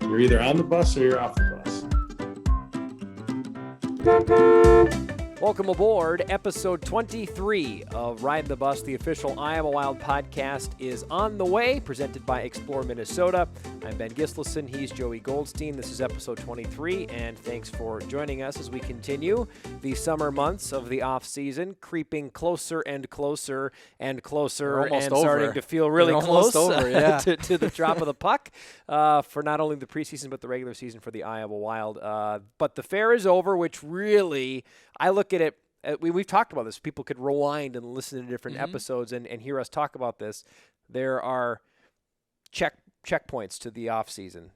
You're either on the bus or you're off the bus. Welcome aboard. Episode 23 of Ridin the Bus, the official Iowa Wild podcast, is on the way, presented by Explore Minnesota. I'm Ben Gislason. He's Joey Goldstein. This is episode 23, and thanks for joining us as we continue the summer months of the off-season, creeping closer and closer and closer, and starting to feel really close to the drop of the puck for not only the preseason but the regular season for the Iowa Wild. But the fair is over, which really, I look at it, we've talked about this. People could rewind and listen to different episodes and hear us talk about this. There are checkpoints to the offseason.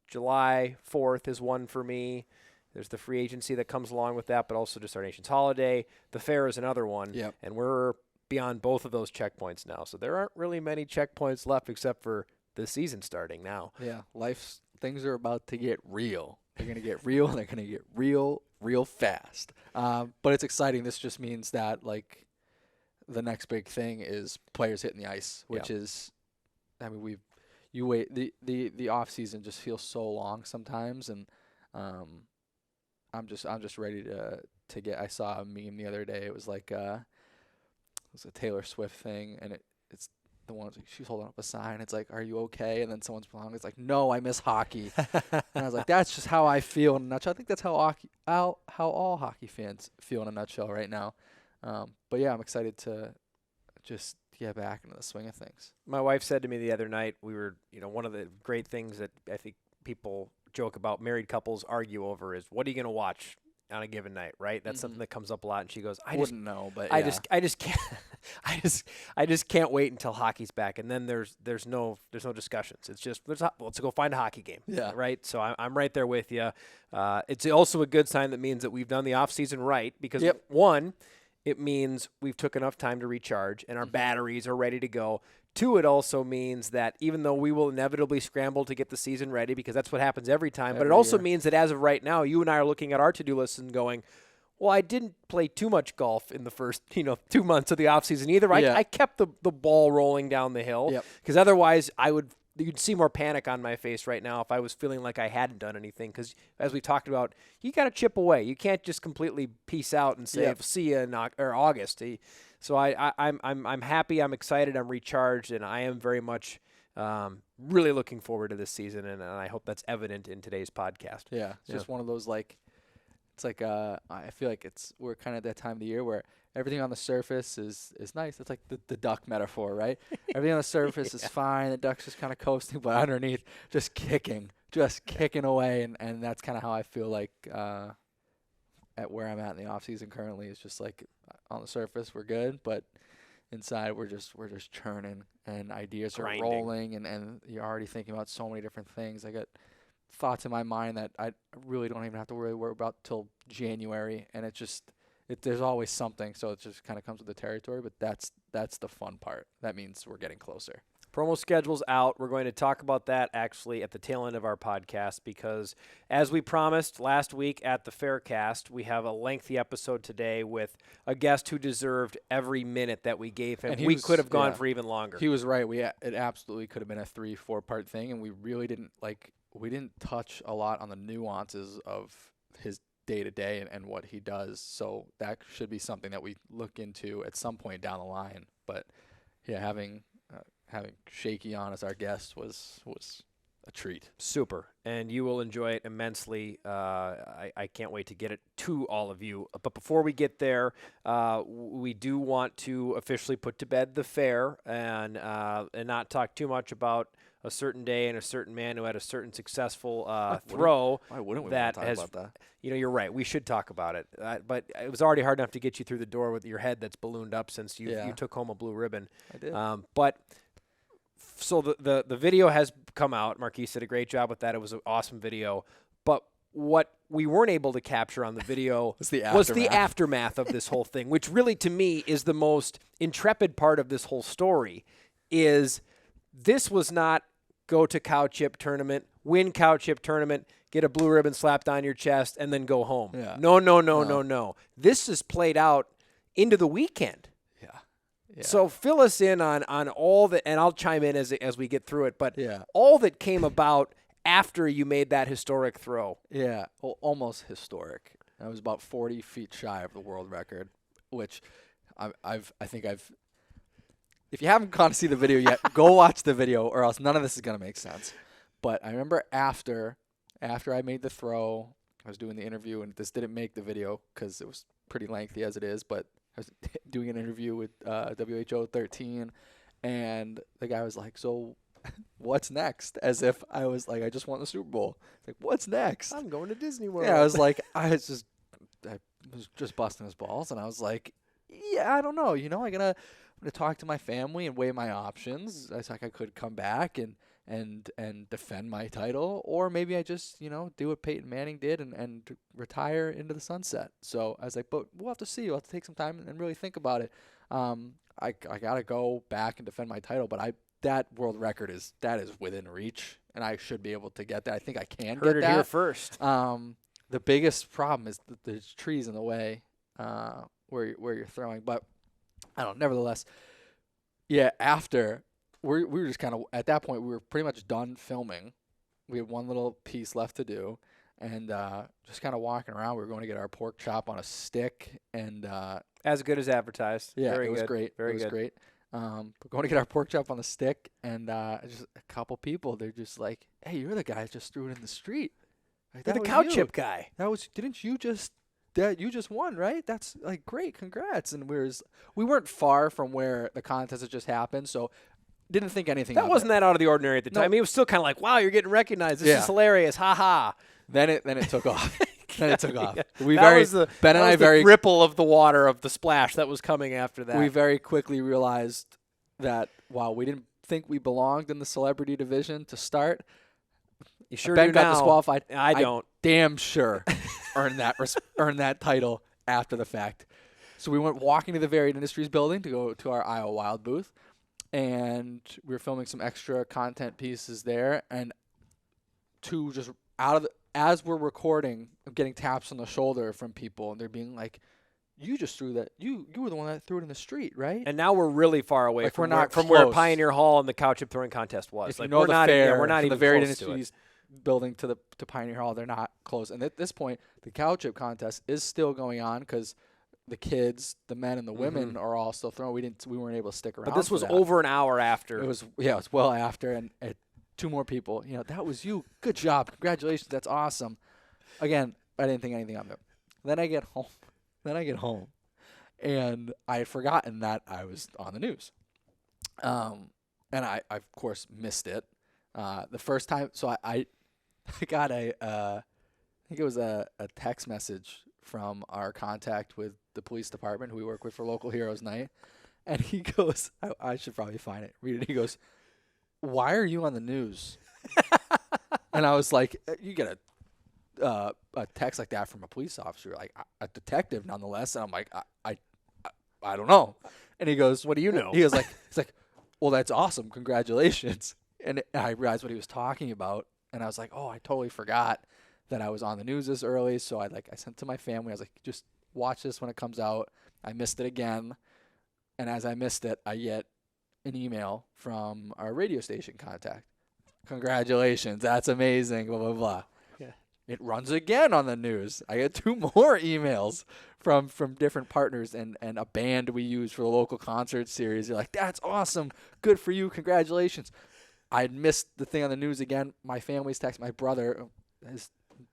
July 4th is one for me. There's the free agency that comes along with that, but also just our nation's holiday. The fair is another one, and we're beyond both of those checkpoints now. So there aren't really many checkpoints left except for the season starting now. Yeah, things are about to get real. They're going to get real, and they're going to get real fast. But it's exciting. This just means that, like, the next big thing is players hitting the ice, which is, I mean, you wait. The off season just feels so long sometimes, and I'm just ready to get. I saw a meme the other day. It was like it was a Taylor Swift thing, and it's the one she's holding up a sign. It's like, "Are you okay?" And then someone's behind. It's like, "No, I miss hockey." And I was like, "That's just how I feel in a nutshell." I think that's how all hockey fans feel in a nutshell right now. But yeah, I'm excited to just get back into the swing of things. My wife said to me the other night, we were, one of the great things that I think people joke about, married couples argue over, is what are you going to watch on a given night, right? That's something that comes up a lot. And she goes, I wouldn't know, but I just can't, I just can't wait until hockey's back. And then there's no discussions. It's just, let's go find a hockey game. Yeah. Right. So I'm right there with you. It's also a good sign that means that we've done the off season right, because one, it means we've took enough time to recharge and our batteries are ready to go. Two, it also means that even though we will inevitably scramble to get the season ready, because that's what happens every time, but it also means that as of right now, you and I are looking at our to-do list and going, well, I didn't play too much golf in the first 2 months of the offseason either. I kept the ball rolling down the hill, because otherwise you'd see more panic on my face right now if I was feeling like I hadn't done anything, because as we talked about, you got to chip away. You can't just completely peace out and say, see you in August. So I'm happy, I'm excited, I'm recharged, and I am very much really looking forward to this season, and I hope that's evident in today's podcast. Yeah, it's just one of those, like, it's like I feel like we're kind of at that time of the year where everything on the surface is nice. It's like the duck metaphor, right? Everything on the surface is fine. The duck's just kind of coasting, but underneath, just kicking away, and that's kind of how I feel like at where I'm at in the off season currently. Is just like on the surface we're good, but inside we're just churning, and ideas are rolling, and you're already thinking about so many different things. I got thoughts in my mind that I really don't even have to worry about till January, and there's always something, so it just kind of comes with the territory, but that's the fun part. That means we're getting closer. Promo schedule's out. We're going to talk about that actually at the tail end of our podcast, because as we promised last week at the Faircast, we have a lengthy episode today with a guest who deserved every minute that we gave him. We could have gone for even longer. He was right. It absolutely could have been a 3-4 part thing, and we really didn't touch a lot on the nuances of his day-to-day and what he does. So that should be something that we look into at some point down the line. But yeah, having Shakey on as our guest was a treat. Super. And you will enjoy it immensely. I can't wait to get it to all of you. But before we get there, we do want to officially put to bed the fair and not talk too much about a certain day and a certain man who had a certain successful throw. Why wouldn't we want to talk about that? You're right. We should talk about it. But it was already hard enough to get you through the door with your head that's ballooned up since you took home a blue ribbon. I did. So the video has come out. Marquise did a great job with that. It was an awesome video. But what we weren't able to capture on the video was the aftermath of this whole thing, which really, to me, is the most intrepid part of this whole story. Is this was not go to cow chip tournament, win cow chip tournament, get a blue ribbon slapped on your chest, and then go home. Yeah. No. This is played out into the weekend. Yeah. So fill us in on all the, and I'll chime in as we get through it, but all that came about after you made that historic throw. Yeah, almost historic. I was about 40 feet shy of the world record, which I think I've. If you haven't gone to see the video yet, go watch the video, or else none of this is gonna make sense. But I remember after I made the throw, I was doing the interview, and this didn't make the video because it was pretty lengthy as it is. But I was doing an interview with WHO 13, and the guy was like, "So, what's next?" As if I was like, I just won the Super Bowl. Like, what's next? I'm going to Disney World. Yeah, I was like, I was just busting his balls, and I was like, yeah, I don't know. I'm gonna talk to my family and weigh my options. I was like, I could come back and defend my title, or maybe I just do what Peyton Manning did and retire into the sunset. So I was like, but we'll have to see. We'll have to take some time and really think about it. I gotta go back and defend my title, but that world record is within reach, and I should be able to get that. I think I can Heard get it that. here first. The biggest problem is that there's trees in the way where you're throwing, but I don't know. Nevertheless, yeah. After we were just kind of at that point, we were pretty much done filming. We had one little piece left to do, and just kind of walking around. We were going to get our pork chop on a stick, and As good as advertised. yeah, Very it was good. great. Very it was good. great. We're going to get our pork chop on the stick, and just a couple people. They're just like, "Hey, you're the guy that just threw it in the street. Like, You're that the was cow you. chip guy. Didn't you just you just won, right? That's like great, congrats." And we weren't far from where the contest had just happened, so didn't think anything. That of wasn't it. that out of the ordinary at the time. No. It was still kind of like, wow, you're getting recognized. This Yeah. is hilarious. Ha ha. Then it took off. Then it took off. We That was the, Ben that and was I the very ripple of the water of the splash that was coming after that. we very quickly realized that while we didn't think we belonged in the celebrity division to start, you sure Ben do got now. disqualified. I don't. Damn sure earned that title after the fact. So we went walking to the Varied Industries building to go to our Iowa Wild booth, and we were filming some extra content pieces there. And just as we're recording, I'm getting taps on the shoulder from people, and they're being like, "You just threw that. You were the one that threw it in the street, right?" And now we're really far away Like, from, we're not from where close. Pioneer Hall and the cow chip throwing contest was. If Like, you know we're the not, fair, we're not from even the Varied close to it. Industries building to Pioneer Hall, they're not close. And at this point, the cow chip contest is still going on because the kids, the men and the women, are all still throwing. We weren't able to stick around. But this for was that. over an hour after. It was well after, and two more people. That was you. Good job. Congratulations. That's awesome. Again, I didn't think anything of it. Then I get home, and I had forgotten that I was on the news. And I of course missed it. The first time, so I got I think it was a text message from our contact with the police department who we work with for Local Heroes Night. And he goes, I should probably find it. Read it. He goes, "Why are you on the news?" And I was like, you get a text like that from a police officer, like a detective nonetheless. And I'm like, I don't know. And he goes, What do you know? He goes he's like, "Well, that's awesome. Congratulations." And I realized what he was talking about. And I was like, oh, I totally forgot that I was on the news this early. So I sent to my family. I was like, just watch this when it comes out. I missed it again. And as I missed it, I get an email from our radio station contact. "Congratulations. That's amazing. Blah, blah, blah." Yeah. It runs again on the news. I get two more emails from different partners and a band we use for the local concert series. They're like, "That's awesome. Good for you. Congratulations." I had missed the thing on the news again. My family's text. My brother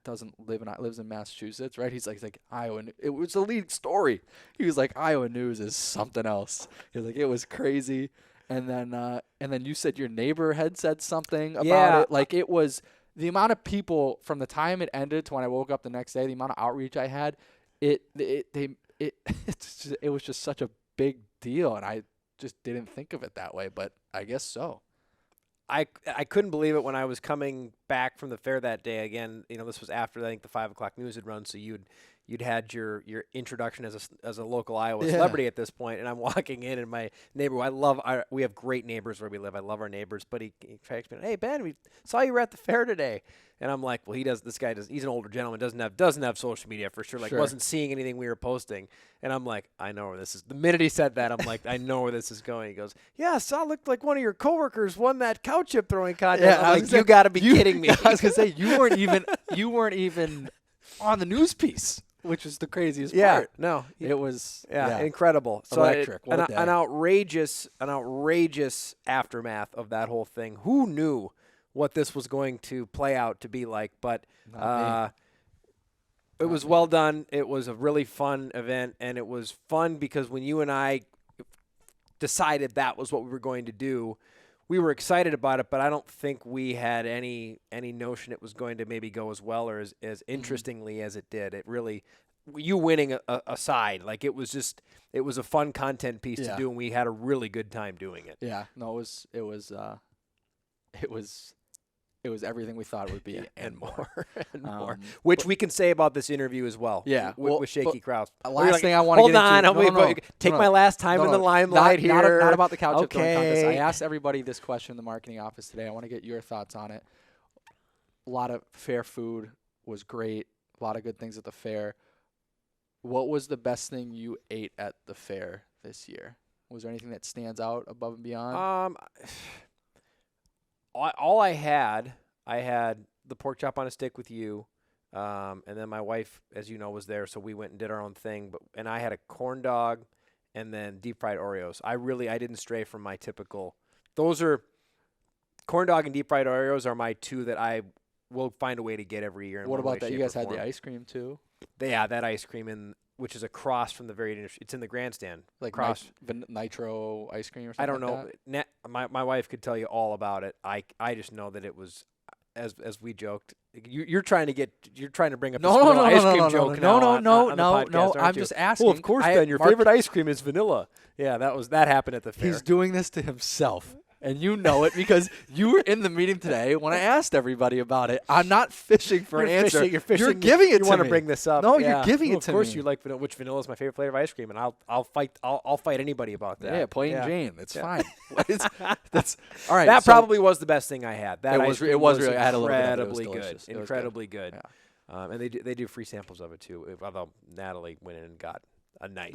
lives in Massachusetts, right? He's like Iowa. It was the lead story. He was like, "Iowa news is something else." He was like, it was crazy. And then you said your neighbor had said something about it. Like, it was the amount of people from the time it ended to when I woke up the next day. The amount of outreach I had. It was just such a big deal, and I just didn't think of it that way. But I guess so. I couldn't believe it when I was coming back from the fair that day. Again, this was after I think the 5 o'clock news had run, so you'd had your introduction as a local Iowa celebrity at this point, and I'm walking in, and my neighbor, we have great neighbors where we live. I love our neighbors, but he tracks me. "Hey Ben, we saw you were at the fair today," and I'm like, "Well, this guy does. He's an older gentleman, doesn't have social media for sure. Like, wasn't seeing anything we were posting." And I'm like, "I know where this is." The minute he said that, I'm like, "I know where this is going." He goes, "Yeah, I saw. Looked like one of your coworkers won that cow chip throwing contest." Yeah, I'm like, "You got to be kidding kidding me? I was gonna say you weren't even on the news piece, which is the craziest part. No, it was incredible. So electric. What a day. an outrageous aftermath of that whole thing. Who knew what this was going to play out to be like? But it was well done. It was a really fun event, and it was fun because when you and I decided that was what we were going to do, we were excited about it, but I don't think we had any notion it was going to maybe go as well or as interestingly as it did. It really, you winning aside, like it was a fun content piece to do, and we had a really good time doing it. Yeah, no, it was everything we thought it would be and more. And more. Which we can say about this interview as well. Yeah. With Shakey Krause. Last thing I want to get into. Take my last time in the limelight here. Not about the couch throwing contest. I asked everybody this question in the marketing office today. I want to get your thoughts on it. A lot of fair food was great. A lot of good things at the fair. What was the best thing you ate at the fair this year? Was there anything that stands out above and beyond? I had the pork chop on a stick with you, and then my wife, as you know, was there, so we went and did our own thing. And I had a corn dog, and then deep fried Oreos. I didn't stray from my typical. Those are corn dog and deep fried Oreos are my two that I will find a way to get every year. What about that? You guys had the ice cream too? Yeah, that ice cream which is across from the it's in the grandstand. Like nitro ice cream or something. I don't know. My wife could tell you all about it. I just know that it was, as we joked, you're trying to bring up a ice cream joke. No. I'm just asking. Well, of course, Ben, your favorite ice cream is vanilla. Yeah, that happened at the fair. He's doing this to himself. And you know it because you were in the meeting today when I asked everybody about it. I'm not fishing for an answer. You're fishing. You're giving it to me. You want to bring this up? No, you're giving it to me. Of course, you like vanilla. Which vanilla is my favorite flavor of ice cream, and I'll fight anybody about that. Yeah, plain Jane. It's fine. That's all right. That probably was the best thing I had. That it was really. I had a little incredibly bit of it. Good. Incredibly good. Yeah. And they do free samples of it too. Although Natalie went in and got a nice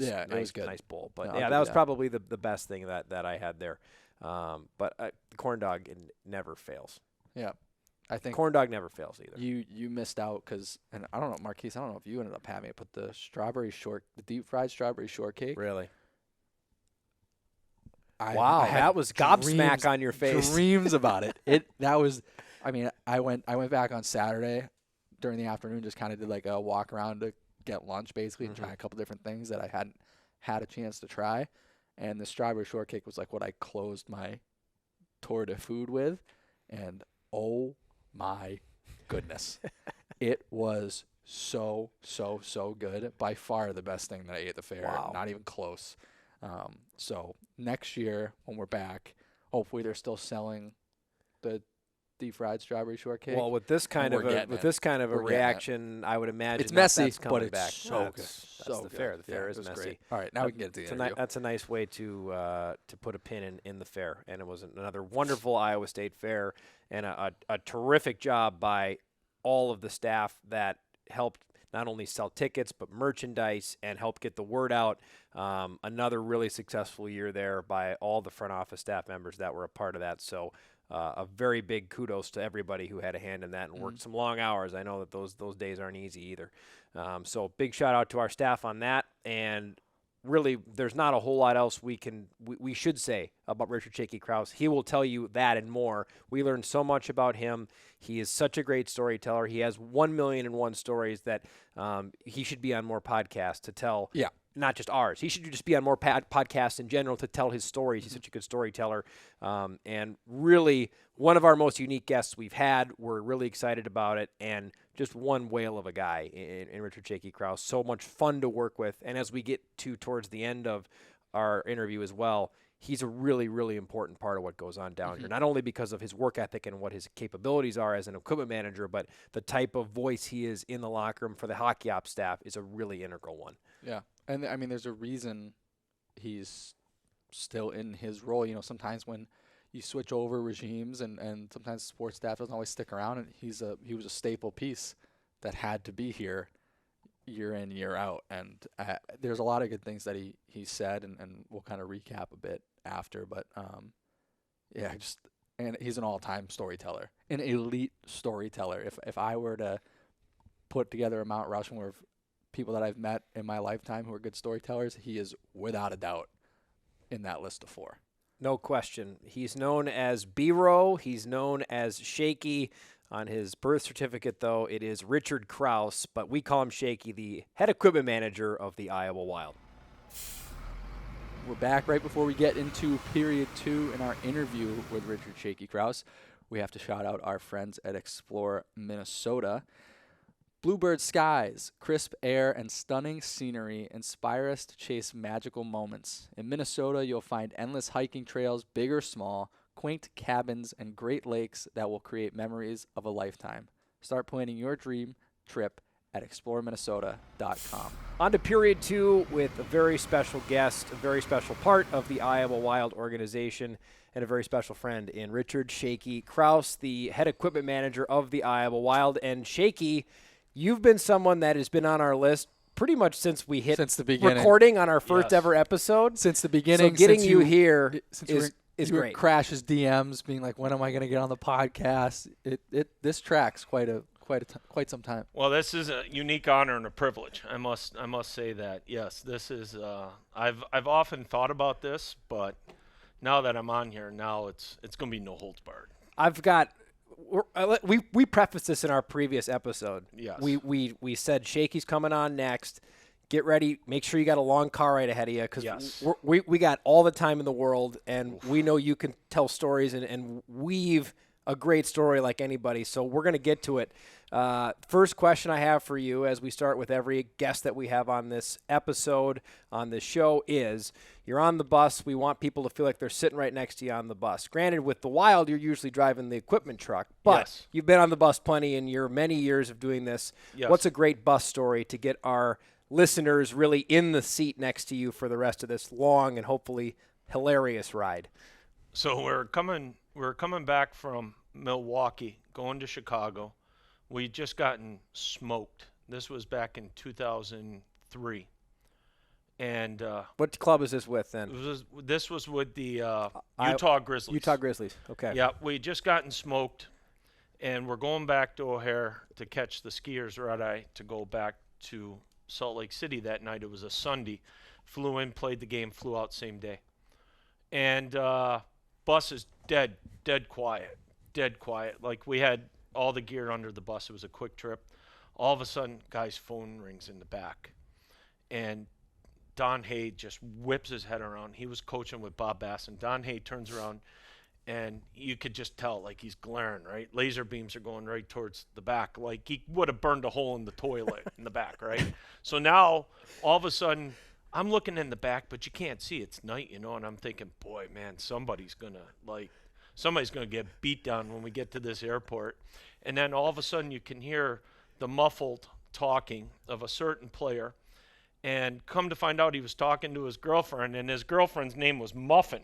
bowl. But that was probably the best thing that I had there. But corn dog never fails. Yeah, I think corn dog never fails either. You missed out because, and I don't know, Marquise, I don't know if you ended up having it, but the deep fried strawberry shortcake. Really? Wow, that was gobsmack on your face. Dreams about it. I went back on Saturday during the afternoon, just kind of did like a walk around to get lunch basically and try a couple different things that I hadn't had a chance to try. And the strawberry shortcake was like what I closed my tour de food with. And oh my goodness. It was so good. By far the best thing that I ate at the fair. Wow. Not even close. So next year when we're back, hopefully they're still selling the deep fried strawberry shortcake. Well, with this kind of a reaction, I would imagine it's messy, that's coming but it's back. so good. That's the fair. The fair is messy. Great. All right, now we can get to the interview. That's a nice way to put a pin in the fair, and it was another wonderful Iowa State fair, and a terrific job by all of the staff that helped not only sell tickets but merchandise and help get the word out. Another really successful year there by all the front office staff members that were a part of that. So. A very big kudos to everybody who had a hand in that and worked some long hours. I know that those days aren't easy either. So big shout out to our staff on that. And really, there's not a whole lot else we should say about Richard Shakey Krause. He will tell you that and more. We learned so much about him. He is such a great storyteller. He has 1,000,001 stories that he should be on more podcasts to tell. Yeah. Not just ours. He should just be on more podcasts in general to tell his stories. He's such a good storyteller. And really, one of our most unique guests we've had. We're really excited about it. And just one whale of a guy in Richard Shakey Krause. So much fun to work with. And as we get towards the end of our interview as well, he's a really, really important part of what goes on down here. Not only because of his work ethic and what his capabilities are as an equipment manager, but the type of voice he is in the locker room for the hockey ops staff is a really integral one. Yeah. And, I mean, there's a reason he's still in his role. You know, sometimes when you switch over regimes and sometimes sports staff doesn't always stick around, and he was a staple piece that had to be here year in, year out. And there's a lot of good things that he said, and we'll kind of recap a bit after. But, just and he's an all-time storyteller, an elite storyteller. If I were to put together a Mount Rushmore of people that I've met in my lifetime who are good storytellers, he is without a doubt in that list of 4. No question. He's known as B-Row. He's known as Shakey. On his birth certificate, though, it is Richard Krause, but we call him Shakey, the head equipment manager of the Iowa Wild. We're back right before we get into period 2 in our interview with Richard Shakey Krause. We have to shout out our friends at Explore Minnesota. Bluebird skies, crisp air, and stunning scenery inspire us to chase magical moments. In Minnesota, you'll find endless hiking trails, big or small, quaint cabins, and great lakes that will create memories of a lifetime. Start planning your dream trip at exploreminnesota.com. On to period 2 with a very special guest, a very special part of the Iowa Wild organization, and a very special friend in Richard Shakey Krause, the head equipment manager of the Iowa Wild. And Shakey, you've been someone that has been on our list pretty much since we hit the beginning. Recording on our first ever episode. Since the beginning. So getting you here is great. Crash's DMs being like, when am I going to get on the podcast? This tracks quite some time. Well, this is a unique honor and a privilege. I must say that. Yes, this is. I've often thought about this, but now that I'm on here, now it's going to be no holds barred. I've got. We prefaced this in our previous episode. Yes. We said Shakey's coming on next. Get ready. Make sure you got a long car ride ahead of you because we got all the time in the world, and we know you can tell stories and weave a great story like anybody. So we're going to get to it. First question I have for you, as we start with every guest that we have on this episode, on this show, is you're on the bus. We want people to feel like they're sitting right next to you on the bus. Granted, with the Wild, you're usually driving the equipment truck, but you've been on the bus plenty in your many years of doing this. Yes. What's a great bus story to get our listeners really in the seat next to you for the rest of this long and hopefully hilarious ride? So we're coming back from Milwaukee, going to Chicago. We just gotten smoked. This was back in 2003. And what club is this with then? This was with the Utah Grizzlies. Utah Grizzlies. Okay. Yeah, we just gotten smoked, and we're going back to O'Hare to catch the skiers red-eye to go back to Salt Lake City that night. It was a Sunday. Flew in, played the game, flew out same day. And bus is dead quiet. Like we had all the gear under the bus. It was a quick trip. All of a sudden, guy's phone rings in the back. And Don Hay just whips his head around. He was coaching with Bob Bass, and Don Hay turns around, and you could just tell, like, he's glaring, right? Laser beams are going right towards the back. Like, he would have burned a hole in the toilet in the back, right? So now, all of a sudden, I'm looking in the back, but you can't see. It's night, and I'm thinking, boy, man, somebody's going to get beat down when we get to this airport. And then all of a sudden, you can hear the muffled talking of a certain player. And come to find out, he was talking to his girlfriend, and his girlfriend's name was Muffin.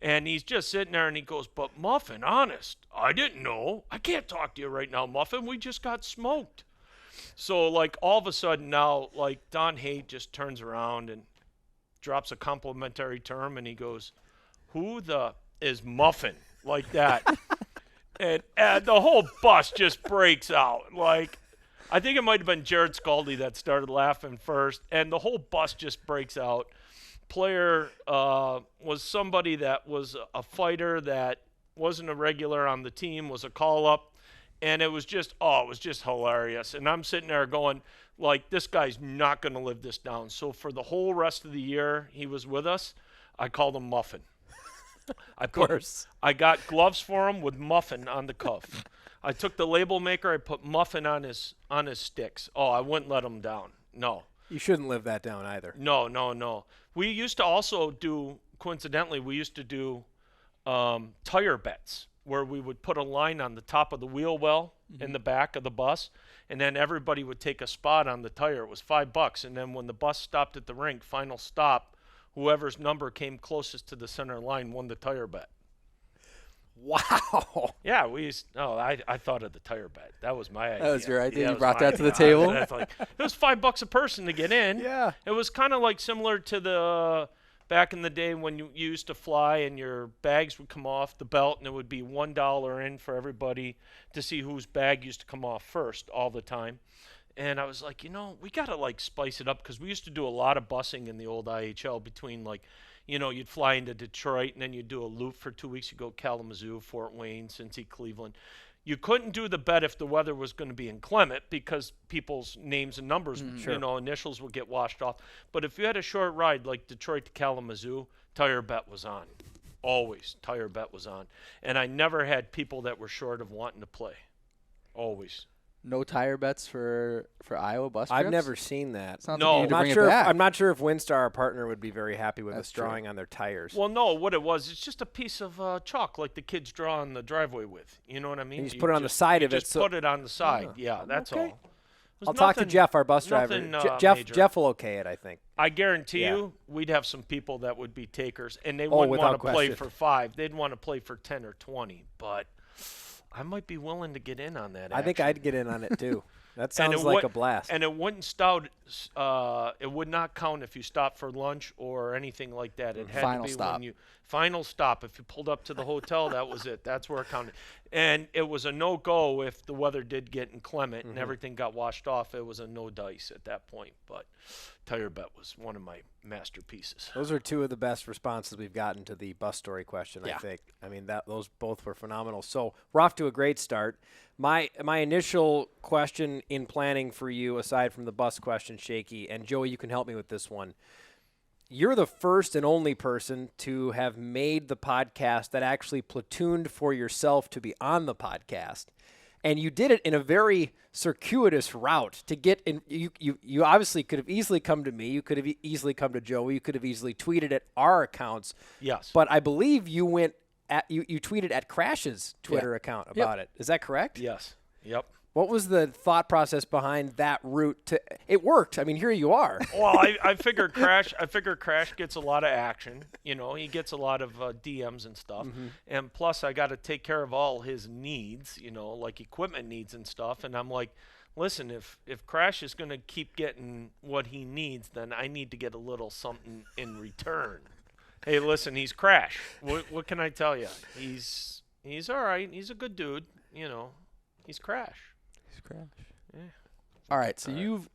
And he's just sitting there, and he goes, but Muffin, honest, I didn't know. I can't talk to you right now, Muffin. We just got smoked. So, like, all of a sudden now, like, Don Hay just turns around and drops a complimentary term, and he goes, who the is Muffin? Like that. and the whole bus just breaks out. Like, I think it might have been Jared Scaldi that started laughing first, and the whole bus just breaks out. Player was somebody that was a fighter that wasn't a regular on the team, was a call-up, and it was just hilarious. And I'm sitting there going, like, this guy's not going to live this down. So for the whole rest of the year he was with us, I called him Muffin. Of course. I got gloves for him with Muffin on the cuff. I took the label maker. I put Muffin on his sticks. Oh, I wouldn't let him down. No. You shouldn't live that down either. No. We used to also do, coincidentally, tire bets where we would put a line on the top of the wheel well in the back of the bus, and then everybody would take a spot on the tire. It was $5, and then when the bus stopped at the rink, final stop, whoever's number came closest to the center line won the tire bet. Wow. Yeah, I thought of the tire bet. That was my idea. That was your idea. Yeah, you brought that to the table. It was $5 a person to get in. Yeah. It was kind of like similar to back in the day when you used to fly and your bags would come off the belt and it would be $1 in for everybody to see whose bag used to come off first all the time. And I was like, we got to like spice it up because we used to do a lot of busing in the old IHL between like, you'd fly into Detroit and then you'd do a loop for 2 weeks. You'd go Kalamazoo, Fort Wayne, Cincy, Cleveland. You couldn't do the bet if the weather was going to be inclement because people's names and numbers, initials would get washed off. But if you had a short ride like Detroit to Kalamazoo, tire bet was on. Always, tire bet was on. And I never had people that were short of wanting to play. Always. No tire bets for Iowa bus trips? I've never seen that. Sounds No. like you need to bring it Sure back. I'm not sure if Windstar, our partner, would be very happy with That's us drawing on their tires. Well, no, what it was, it's just a piece of chalk like the kids draw on the driveway with. You know what I mean? You just put it on the side of it. Just put it on the side. Yeah, that's okay. all. It was I'll talk to nothing- Jeff, our bus driver. nothing, major. Jeff will okay it, I think. I guarantee Yeah. you, we'd have some people that would be takers, and they Oh, wouldn't without want to play question. for 5. They'd want to play for 10 or 20. But I might be willing to get in on that. I think action. I'd get in on it too. That And sounds it like would- a blast. And it wouldn't stout. It would not count if you stopped for lunch or anything like that. It had Final to be stop. when you final stop. If you pulled up to the hotel, that was it. That's where it counted. And it was a no-go if the weather did get inclement and everything got washed off. It was a no dice at that point. But tire bet was one of my masterpieces. Those are two of the best responses we've gotten to the bus story question, I Yeah. think. I mean, those both were phenomenal. So we're off to a great start. My initial question in planning for you, aside from the bus question, Shakey, and Joey, you can help me with this one. You're the first and only person to have made the podcast that actually platooned for yourself to be on the podcast. And you did it in a very circuitous route to get in. You obviously could have easily come to me. You could have easily come to Joey. You could have easily tweeted at our accounts. Yes. But I believe you went at you tweeted at Crash's Twitter account about it. Is that correct? Yes. Yep. What was the thought process behind that route? It worked. I mean, here you are. Well, I figured Crash gets a lot of action. He gets a lot of DMs and stuff. And plus, I got to take care of all his needs, like equipment needs and stuff. And I'm like, listen, if Crash is going to keep getting what he needs, then I need to get a little something in return. Hey, listen, he's Crash. What can I tell you? He's all right. He's a good dude. He's Crash. Crash. Yeah. All right, so you've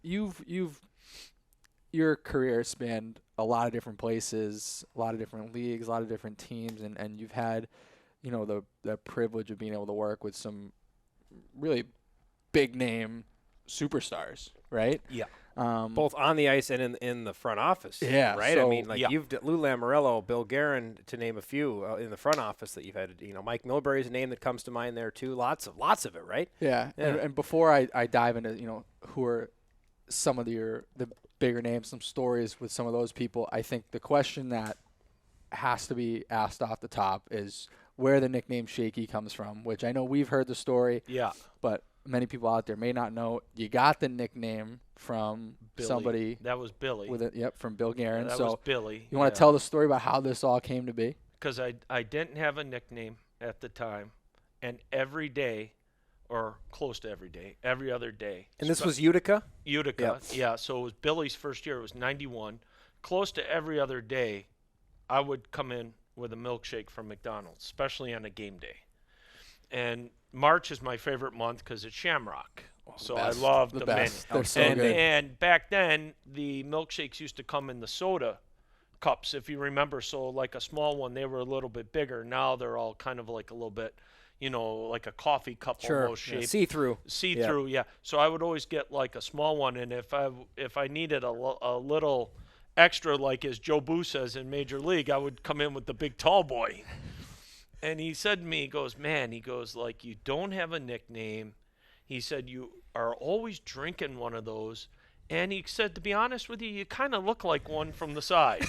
your career spanned a lot of different places, a lot of different leagues, a lot of different teams, and you've had, the privilege of being able to work with some really big name superstars, right? Yeah. Both on the ice and in the front office. Yeah, Right? I so- mean, like Yeah. you've Lou Lamoriello, Bill Guerin, to name a few in the front office that you've had. Mike Milbury's a name that comes to mind there too. Lots of it, right? Yeah. Yeah. And before I dive into, who are some of the bigger names, some stories with some of those people, I think the question that has to be asked off the top is where the nickname Shakey comes from, which I know we've heard the story, Yeah. but many people out there may not know. You got the nickname from Billy. somebody That was Billy. from Bill Guerin. That So was Billy. you want to tell the story about how this all came to be? Because I didn't have a nickname at the time, and every day, or close to every day, every other day. And this was Utica? Utica. Yeah, so it was Billy's first year. It was 91. Close to every other day, I would come in with a milkshake from McDonald's, especially on a game day. And March is my favorite month because it's Shamrock. So best. I love The the best. menu. They're so and, good. and back then, the milkshakes used to come in the soda cups, if you remember. So like a small one, they were a little bit bigger. Now they're all kind of like a little bit, like a coffee cup almost Yeah, shape. see-through. See-through, yeah. So I would always get like a small one, and if I needed a little extra, like as Joe Boo says in Major League, I would come in with the big tall boy. And he said to me, he goes, like, you don't have a nickname. He said, you are always drinking one of those. And he said, to be honest with you kind of look like one from the side.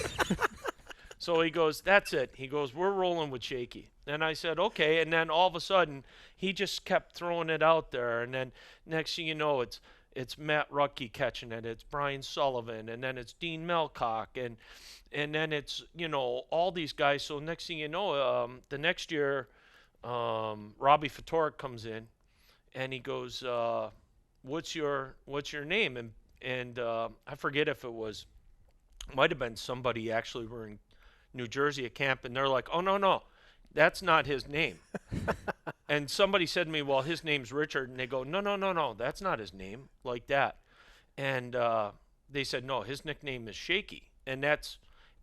So he goes, that's it. He goes, we're rolling with Shakey. And I said, okay. And then all of a sudden, he just kept throwing it out there. And then next thing you know, it's Matt Rucky catching it. It's Brian Sullivan. And then it's Dean Melcock. And then it's, all these guys. So next thing you know, the next year, Robbie Fatorik comes in. And he goes, what's your name? And I forget if it might have been somebody actually wearing New Jersey at camp, and they're like, oh, no, that's not his name. And somebody said to me, well, his name's Richard. And they go, no, that's not his name, like that. And they said, no, his nickname is Shakey. And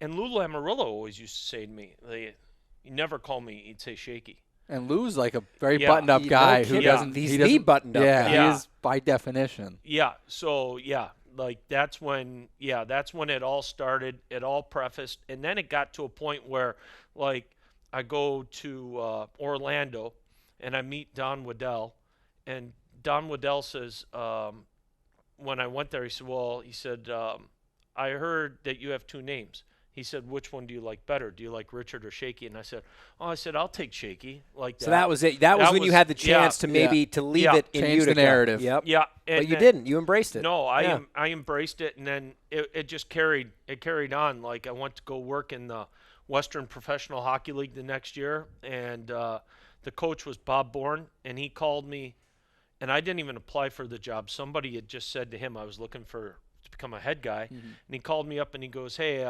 Lou Amarillo always used to say to me, he never called me, he'd say Shakey. And Lou's like a very Yeah. buttoned-up guy who kidding. doesn't. He's he the doesn't, buttoned-up yeah, guy. he Yeah. is by definition. Yeah. So like that's when it all started. It all prefaced, and then it got to a point where, like, I go to Orlando, and I meet Don Waddell, and Don Waddell says, when I went there, he said, I heard that you have two names. He said, which one do you like better? Do you like Richard or Shakey? And I said, I'll take Shakey. Like that. So that was it. That was when you had the chance to maybe to leave Yeah. it in Change the Utica. narrative. Yep. Yeah. But you didn't. You embraced it. No, Yeah. I embraced it, and then it just carried on. Like, I went to go work in the Western Professional Hockey League the next year, and the coach was Bob Bourne, and he called me, and I didn't even apply for the job. Somebody had just said to him I was looking to become a head guy, and he called me up and he goes, hey,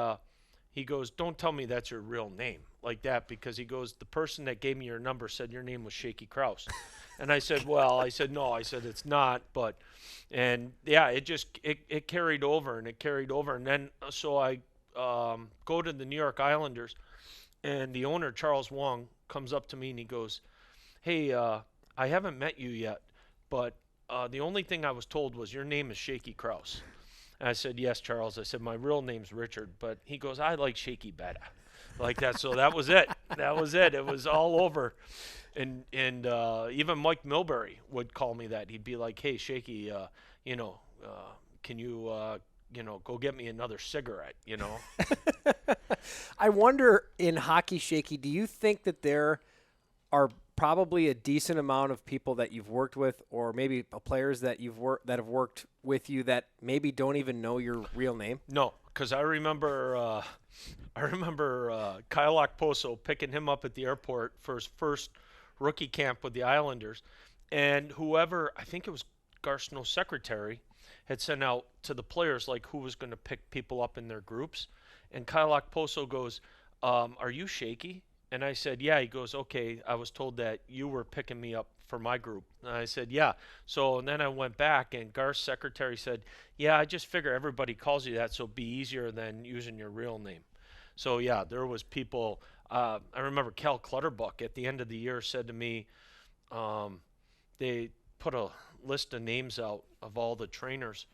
don't tell me that's your real name, like that, because he goes, the person that gave me your number said your name was Shakey Kraus. And I said, no, I said it's not, and yeah, it carried over, and then so I go to the New York Islanders, and the owner, Charles Wong, comes up to me and he goes, hey, I haven't met you yet, but the only thing I was told was your name is Shakey Kraus. And I said, yes, Charles. I said, my real name's Richard, but he goes, I like Shakey better, like that. So that was it. It was all over. And even Mike Milbury would call me that. He'd be like, hey, Shakey, can you, go get me another cigarette, I wonder, in hockey, Shakey, do you think that there are probably a decent amount of people that you've worked with, or maybe players that have worked with you that maybe don't even know your real name? No, because I remember Kyle Okposo picking him up at the airport for his first rookie camp with the Islanders, and whoever, I think it was Garceau's secretary, had sent out to the players like who was going to pick people up in their groups, and Kyle Okposo goes, are you Shakey? And I said, yeah. He goes, okay, I was told that you were picking me up for my group. And I said, yeah. So and then I went back, and Garth's secretary said, yeah, I just figure everybody calls you that, so it'd be easier than using your real name. So, yeah, there was people. I remember Cal Clutterbuck at the end of the year said to me, they put a list of names out of all the trainers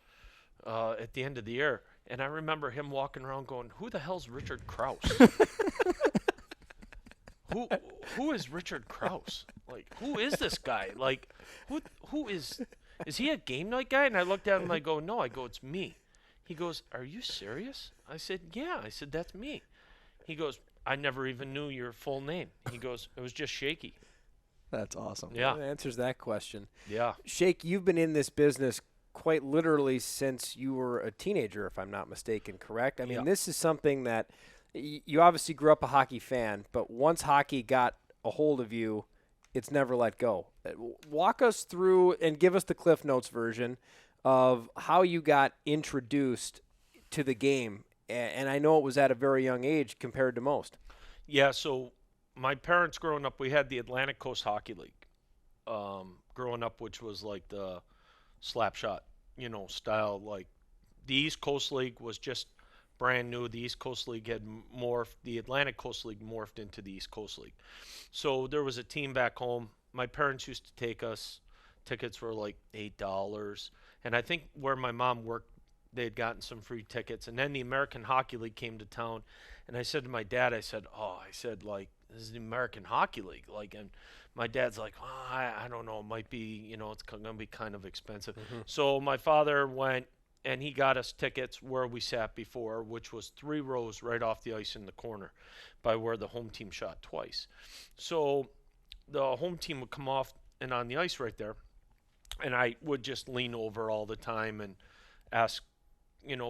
at the end of the year. And I remember him walking around going, who the hell's Richard Kraus? Who is Richard Kraus? Like, who is this guy? Like, who is he a game night guy? And I looked at him and I go, no. I go, it's me. He goes, are you serious? I said, yeah. I said, that's me. He goes, I never even knew your full name. He goes, it was just Shakey. That's awesome. Yeah. That answers that question. Yeah. Shake, you've been in this business quite literally since you were a teenager, if I'm not mistaken, correct? I mean, Yeah. This is something that you obviously grew up a hockey fan, but once hockey got a hold of you, it's never let go. Walk us through and give us the Cliff Notes version of how you got introduced to the game. And I know it was at a very young age compared to most. Yeah, so my parents growing up, we had the Atlantic Coast Hockey League growing up, which was like the slap shot, style. Like the East Coast League was just brand new. The East Coast League had morphed. The Atlantic Coast League morphed into the East Coast League. So there was a team back home. My parents used to take us. Tickets were like $8. And I think where my mom worked, they had gotten some free tickets. And then the American Hockey League came to town. And I said to my dad, this is the American Hockey League. Like, and my dad's like, I don't know. It might be, it's going to be kind of expensive. Mm-hmm. So my father went, and he got us tickets where we sat before, which was 3 rows right off the ice in the corner by where the home team shot twice. So the home team would come off and on the ice right there, and I would just lean over all the time and ask,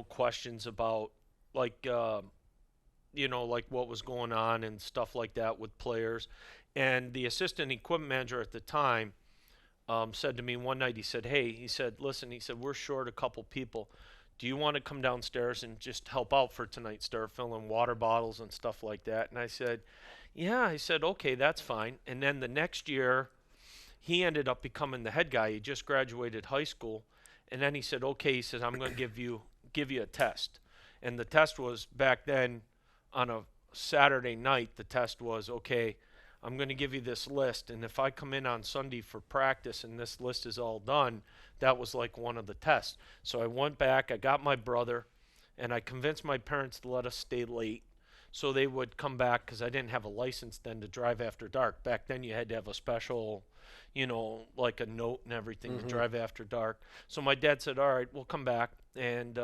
questions about like what was going on and stuff like that with players. And the assistant equipment manager at the time said to me one night, he said, listen, we're short a couple people. do you want to come downstairs and just help out for tonight? Start filling water bottles and stuff like that. And I said, yeah. I said, okay, that's fine. And then the next year, he ended up becoming the head guy. He just graduated high school. And then he said, okay, he says, I'm going to give you a test. And the test was back then on a Saturday night. The test was, okay, I'm going to give you this list. And if I come in on Sunday for practice and this list is all done, that was like one of the tests. So I went back, I got my brother, and I convinced my parents to let us stay late so they would come back, because I didn't have a license then to drive after dark. Back then you had to have a special, like a note and everything to drive after dark. So my dad said, all right, we'll come back. And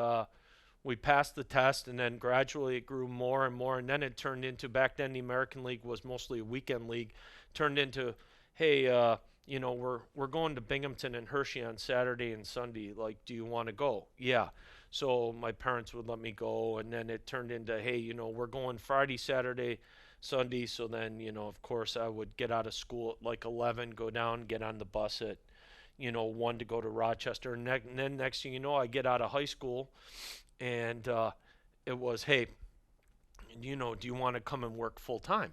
we passed the test, and then gradually it grew more and more. And then it turned into, back then the American League was mostly a weekend league, turned into, hey, we're going to Binghamton and Hershey on Saturday and Sunday. Like, do you want to go? Yeah. So my parents would let me go, and then it turned into, hey, we're going Friday, Saturday, Sunday. So then, of course, I would get out of school at like 11, go down, get on the bus at, 1 to go to Rochester. And then next thing you know, I get out of high school, and it was, hey, do you want to come and work full time?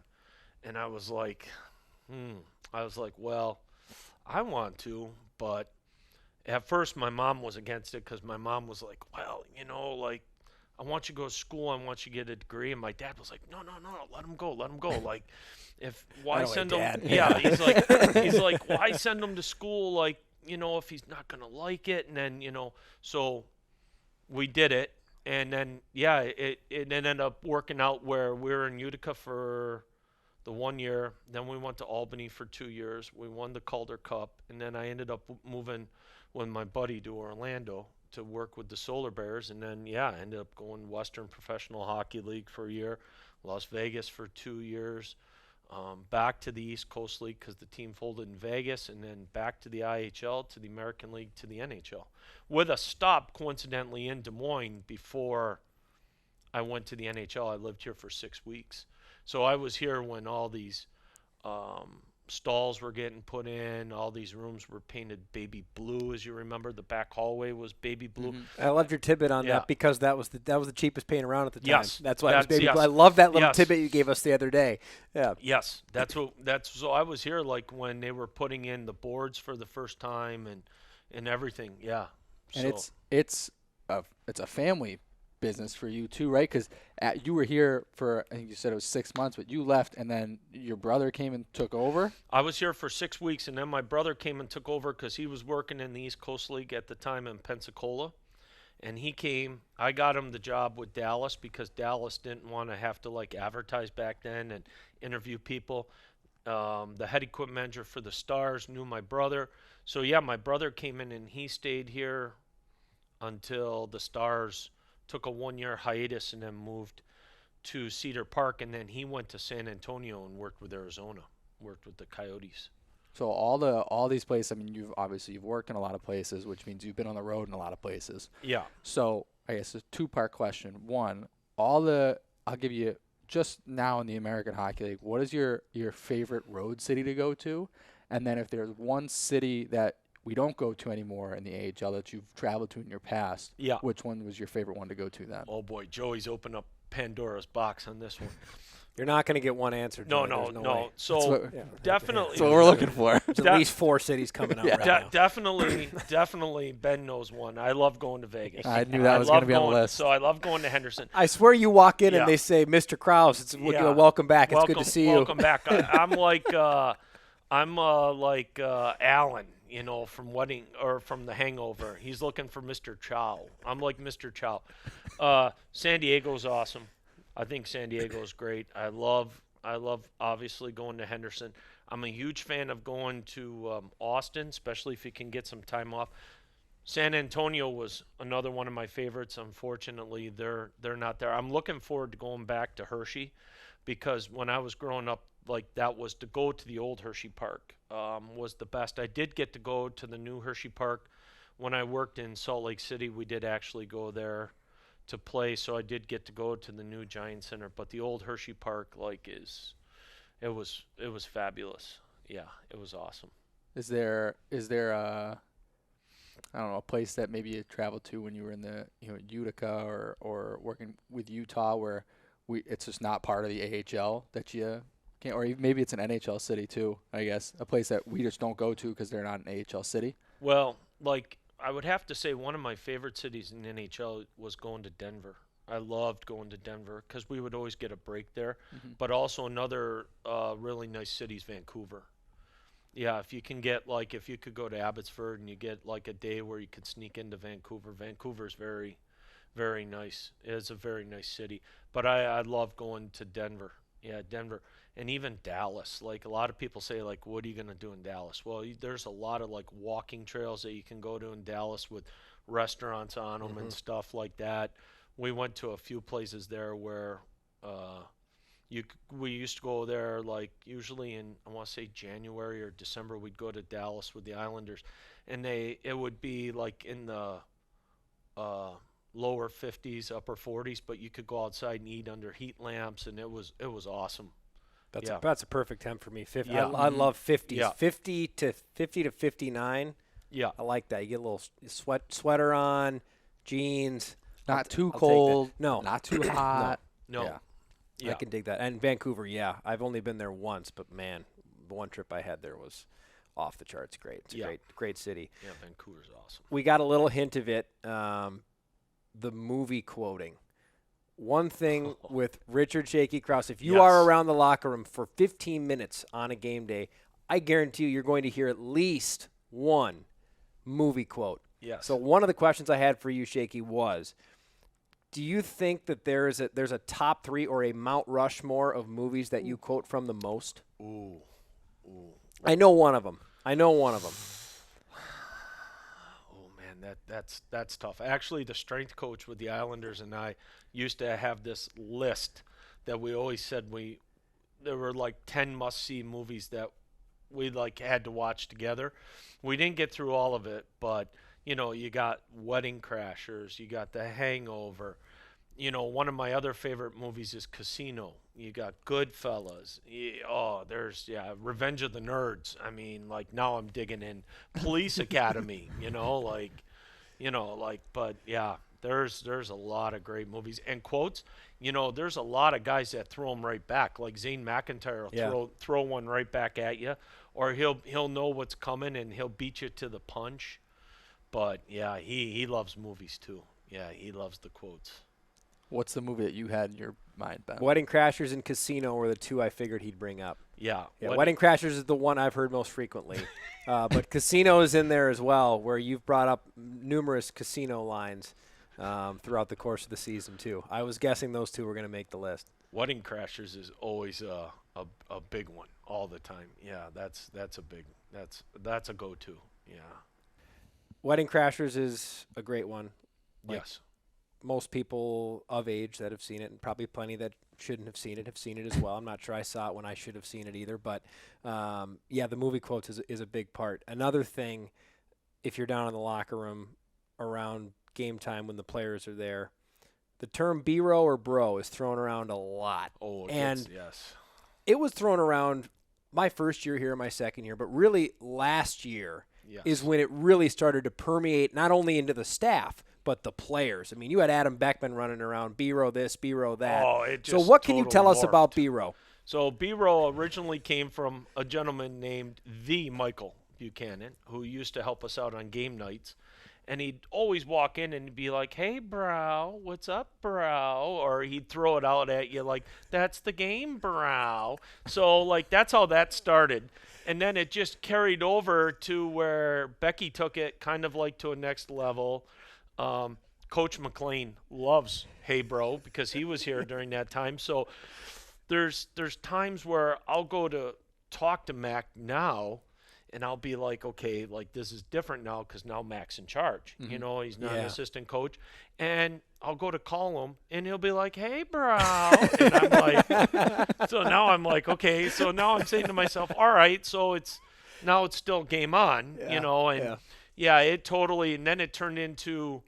And I was like, well, I want to, but at first my mom was against it, because my mom was like, well, like, I want you to go to school, I want you to get a degree. And my dad was like, no, let him go. Like, why send him? Yeah, he's like, why send him to school? Like, if he's not gonna like it. And then, so we did it, and then it ended up working out where we were in Utica for the 1 year. Then we went to Albany for 2 years. We won the Calder Cup, and then I ended up moving with my buddy to Orlando to work with the Solar Bears. And then I ended up going Western Professional Hockey League for a year, Las Vegas for 2 years, back to the East Coast League because the team folded in Vegas, and then back to the IHL, to the American League, to the NHL, with a stop coincidentally in Des Moines before I went to the NHL. I lived here for 6 weeks. So I was here when all these stalls were getting put in, all these rooms were painted baby blue, as you remember. The back hallway was baby blue. I loved your tidbit on that, because that was the cheapest paint around at the time. Yes, that's why it was baby blue. I love that little tidbit you gave us the other day. Yeah. Yes, so I was here like when they were putting in the boards for the first time and everything. Yeah. And it's a family business for you too, right? Because you were here for, I think you said it was 6 months, but you left, and then your brother came and took over. I was here for 6 weeks, and then my brother came and took over because he was working in the East Coast League at the time in Pensacola. And he came. I got him the job with Dallas because Dallas didn't want to have to like advertise back then and interview people. The head equipment manager for the Stars knew my brother. So my brother came in, and he stayed here until the Stars took a 1 year hiatus and then moved to Cedar Park, and then he went to San Antonio and worked with Arizona, worked with the Coyotes. So all these places, I mean, you've worked in a lot of places, which means you've been on the road in a lot of places. Yeah. So I guess a two-part question. One, I'll give you just now in the American Hockey League, what is your favorite road city to go to? And then if there's one city that we don't go to anymore in the AHL that you've traveled to in your past, which one was your favorite one to go to then? Oh boy, Joey's opened up Pandora's box on this one. You're not going to get one answer. No. Way. So definitely. That's what we're looking for. There's at least 4 cities coming up right now. Definitely, Ben knows one. I love going to Vegas. I knew that was going to be on the list. So I love going to Henderson. I swear you walk in and they say, Mr. Krause, it's welcome back. It's good to see you. Welcome back. I'm like Alan, from Wedding or from The Hangover. He's looking for Mr. Chow. I'm like Mr. Chow. San Diego's awesome. I think San Diego is great. I love obviously going to Henderson. I'm a huge fan of going to Austin, especially if you can get some time off. San Antonio was another one of my favorites. Unfortunately, they're not there. I'm looking forward to going back to Hershey because when I was growing up, like that was to go to the old Hershey Park was the best. I did get to go to the new Hershey Park when I worked in Salt Lake City. We did actually go there to play, so I did get to go to the new Giant Center. But the old Hershey Park, it was fabulous. Yeah, it was awesome. Is there I don't know, a place that maybe you traveled to when you were in the Utica or working with Utah where it's just not part of the AHL that you can't, or even maybe it's an NHL city too, I guess, a place that we just don't go to because they're not an AHL city. Well, like I would have to say one of my favorite cities in NHL was going to Denver. I loved going to Denver because we would always get a break there. Mm-hmm. But also another really nice city is Vancouver. Yeah, if you can get if you could go to Abbotsford and you get like a day where you could sneak into Vancouver. Vancouver's very, very nice. It is a very nice city. But I love going to Denver. Yeah, Denver. And even Dallas. Like a lot of people say, like, what are you going to do in Dallas? Well, there's a lot of like walking trails that you can go to in Dallas with restaurants on them and stuff like that. We went to a few places there where we used to go there like usually in, I want to say January or December. We'd go to Dallas with the Islanders, and it would be like in the lower 50s, upper 40s, but you could go outside and eat under heat lamps, and it was awesome. That's a perfect temp for me. 50. Yeah. I love 50s. Yeah. 50 to 59. Yeah. I like that. You get a little sweater on, jeans. Not too I'll take that. cold. No. Not too hot. No. Yeah. Yeah. I can dig that. And Vancouver, yeah. I've only been there once, but man, the one trip I had there was off the charts great. It's a great city. Yeah, Vancouver's awesome. We got a little hint of it, the movie quoting. One thing with Richard Shakey Krause, if you are around the locker room for 15 minutes on a game day, I guarantee you're going to hear at least one movie quote. Yes. So one of the questions I had for you, Shakey, was, do you think that there's a top 3 or a Mount Rushmore of movies that you quote from the most? Ooh. I know one of them. Oh man, that's tough. Actually, the strength coach with the Islanders and I used to have this list that we always said there were like 10 must-see movies that we like had to watch together. We didn't get through all of it, but you got Wedding Crashers, you got The Hangover. One of my other favorite movies is Casino. You got Goodfellas. There's Revenge of the Nerds. I mean, like now I'm digging in Police Academy. But yeah, there's a lot of great movies and quotes. There's a lot of guys that throw them right back. Like Zane McIntyre will throw one right back at you, or he'll know what's coming and he'll beat you to the punch. But yeah, he loves movies too. Yeah, he loves the quotes. What's the movie that you had in your mind, Ben? Wedding Crashers and Casino were the two I figured he'd bring up. Yeah. Wedding Crashers is the one I've heard most frequently. But Casino is in there as well, where you've brought up numerous casino lines throughout the course of the season too. I was guessing those two were going to make the list. Wedding Crashers is always a big one all the time. Yeah, that's a go-to. Yeah. Wedding Crashers is a great one. Yes. Most people of age that have seen it, and probably plenty that shouldn't have seen it as well. I'm not sure I saw it when I should have seen it either. But, the movie quotes is a big part. Another thing, if you're down in the locker room around game time when the players are there, the term B-row or bro is thrown around a lot. Oh, and yes. It was thrown around my first year here, my second year, but really last year is when it really started to permeate not only into the staff, but the players. I mean, you had Adam Beckman running around, B-row this, B-row that. Oh, it just so what can you tell us morphed. about B-row? So B-row originally came from a gentleman named the Michael Buchanan, who used to help us out on game nights. And he'd always walk in and be like, "Hey, bro, what's up, bro?" Or he'd throw it out at you like, "That's the game, bro." So, like, that's how that started. And then it just carried over to where Becky took it kind of like to a next level. Coach McLean loves "Hey, bro" because he was here during that time. So there's times where I'll go to talk to Mac now, and I'll be like, okay, like this is different now because now Mac's in charge. Mm-hmm. He's not an assistant coach. And I'll go to call him, and he'll be like, "Hey, bro." And I'm like, so now I'm like, okay. So now I'm saying to myself, all right, so it's still game on, and it totally, and then it turned into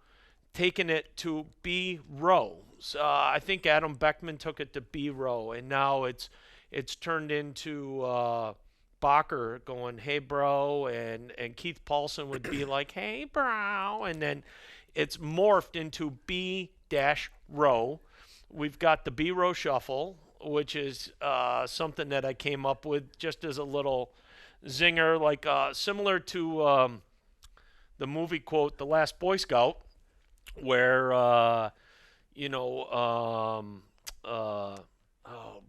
taking it to B-row. I think Adam Beckman took it to B-row, and now it's turned into Bacher going, "Hey, bro," and Keith Paulson would be like, "Hey, bro," and then it's morphed into B-Row. We've got the B-Row Shuffle, which is something that I came up with just as a little zinger, like similar to the movie quote, "The Last Boy Scout," where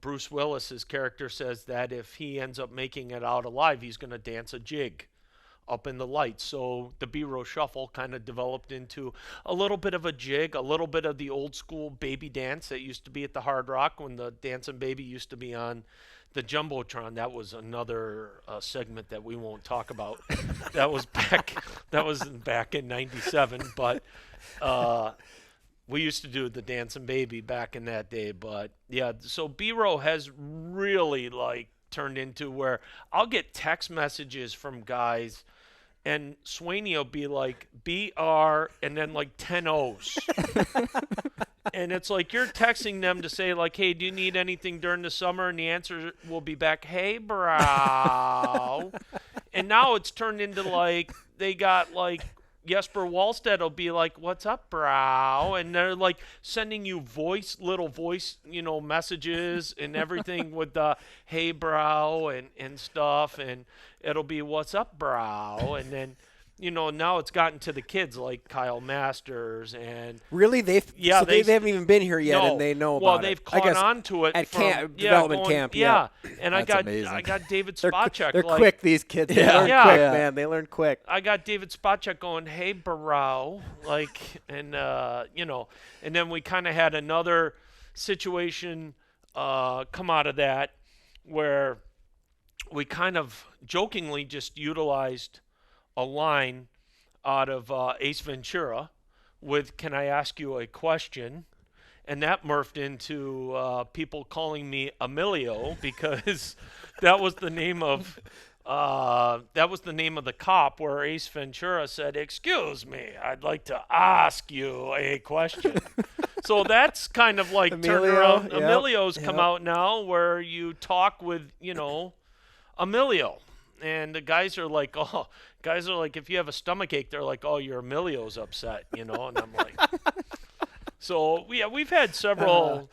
Bruce Willis's character says that if he ends up making it out alive, he's going to dance a jig up in the lights. So the B-Row Shuffle kind of developed into a little bit of a jig, a little bit of the old school baby dance that used to be at the Hard Rock when the Dancing Baby used to be on the Jumbotron. That was another segment that we won't talk about. That was back in '97, but we used to do the Dancing Baby back in that day. But yeah, so B-Row has really like turned into where I'll get text messages from guys and Swaney will be like BR and then like 10 O's. And it's like you're texting them to say like, "Hey, do you need anything during the summer?" And the answer will be back, "Hey, bro." And now it's turned into like they got like Jesper Wallstedt will be like, "What's up, bro?" And they're like sending you little voice, messages and everything with the "Hey, bro" and stuff. And it'll be, "What's up, bro?" And then, now it's gotten to the kids like Kyle Masters and Really, they haven't even been here yet, and they know about it. Well, they've caught on to it at from development camp. Yeah, and That's I amazing. got David Spacek. They're quick. These kids. They learn quick, man. They learn quick. I got David Spacek going, "Hey, bro," and and then we kind of had another situation come out of that where we kind of jokingly just utilized a line out of Ace Ventura with, "Can I ask you a question?" And that morphed into people calling me Emilio because that was the name of the cop, where Ace Ventura said, "Excuse me, I'd like to ask you a question." So that's kind of like turned around. Yep, Emilio's come out now, where you talk with Emilio, and the guys are like, if you have a stomach ache, they're like, "Oh, your Emilio's upset," and I'm like. So we've had several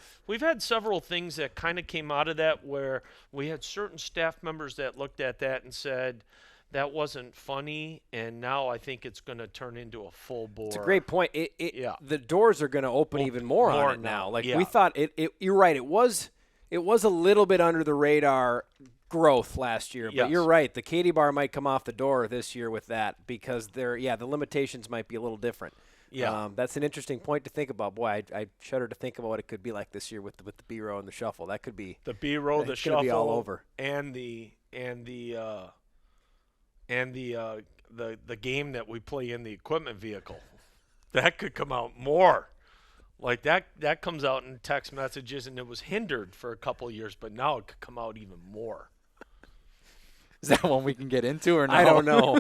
things that kind of came out of that, where we had certain staff members that looked at that and said that wasn't funny, and now I think it's going to turn into a full bore. It's a great point. The doors are going to open even more on it now. Like we thought, you're right. It was a little bit under the radar growth last year, but you're right. The Katie bar might come off the door this year with that because the limitations might be a little different. Yeah, that's an interesting point to think about. Boy, I shudder to think about what it could be like this year with the B-Row and the Shuffle. That could be the B-Row, the Shuffle, be all over, and the game that we play in the equipment vehicle. That could come out more. Like that comes out in text messages, and it was hindered for a couple of years, but now it could come out even more. Is that one we can get into or no? I don't know.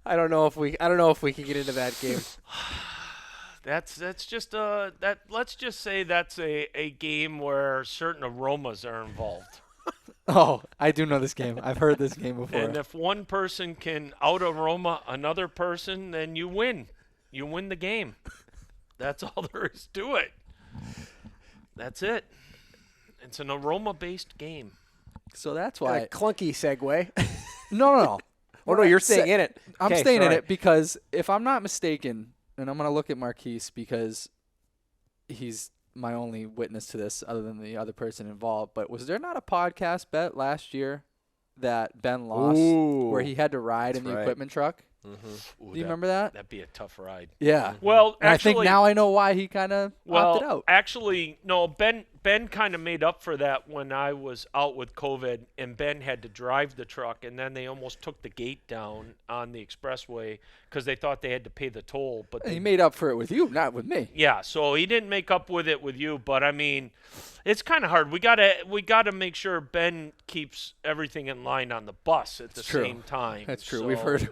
I don't know if we can get into that game. That's just let's just say that's a game where certain aromas are involved. Oh, I do know this game. I've heard this game before. And if one person can out aroma another person, then you win. You win the game. That's all there is to it. That's it. It's an aroma based game. So that's why clunky segue. No. Oh no, you're staying in it. I'm staying in it because if I'm not mistaken, and I'm going to look at Marquise because he's my only witness to this other than the other person involved, but was there not a podcast bet last year that Ben lost where he had to ride in the equipment truck? Mm-hmm. Do you remember that? That'd be a tough ride. Yeah. Well, and I think now I know why he kind of opted out. Actually, no, Ben kind of made up for that when I was out with COVID, and Ben had to drive the truck, and then they almost took the gate down on the expressway because they thought they had to pay the toll. But he made up for it with you, not with me. Yeah, so he didn't make up with it with you, but I mean, it's kind of hard. We gotta make sure Ben keeps everything in line on the bus at the same time. That's true. So We've heard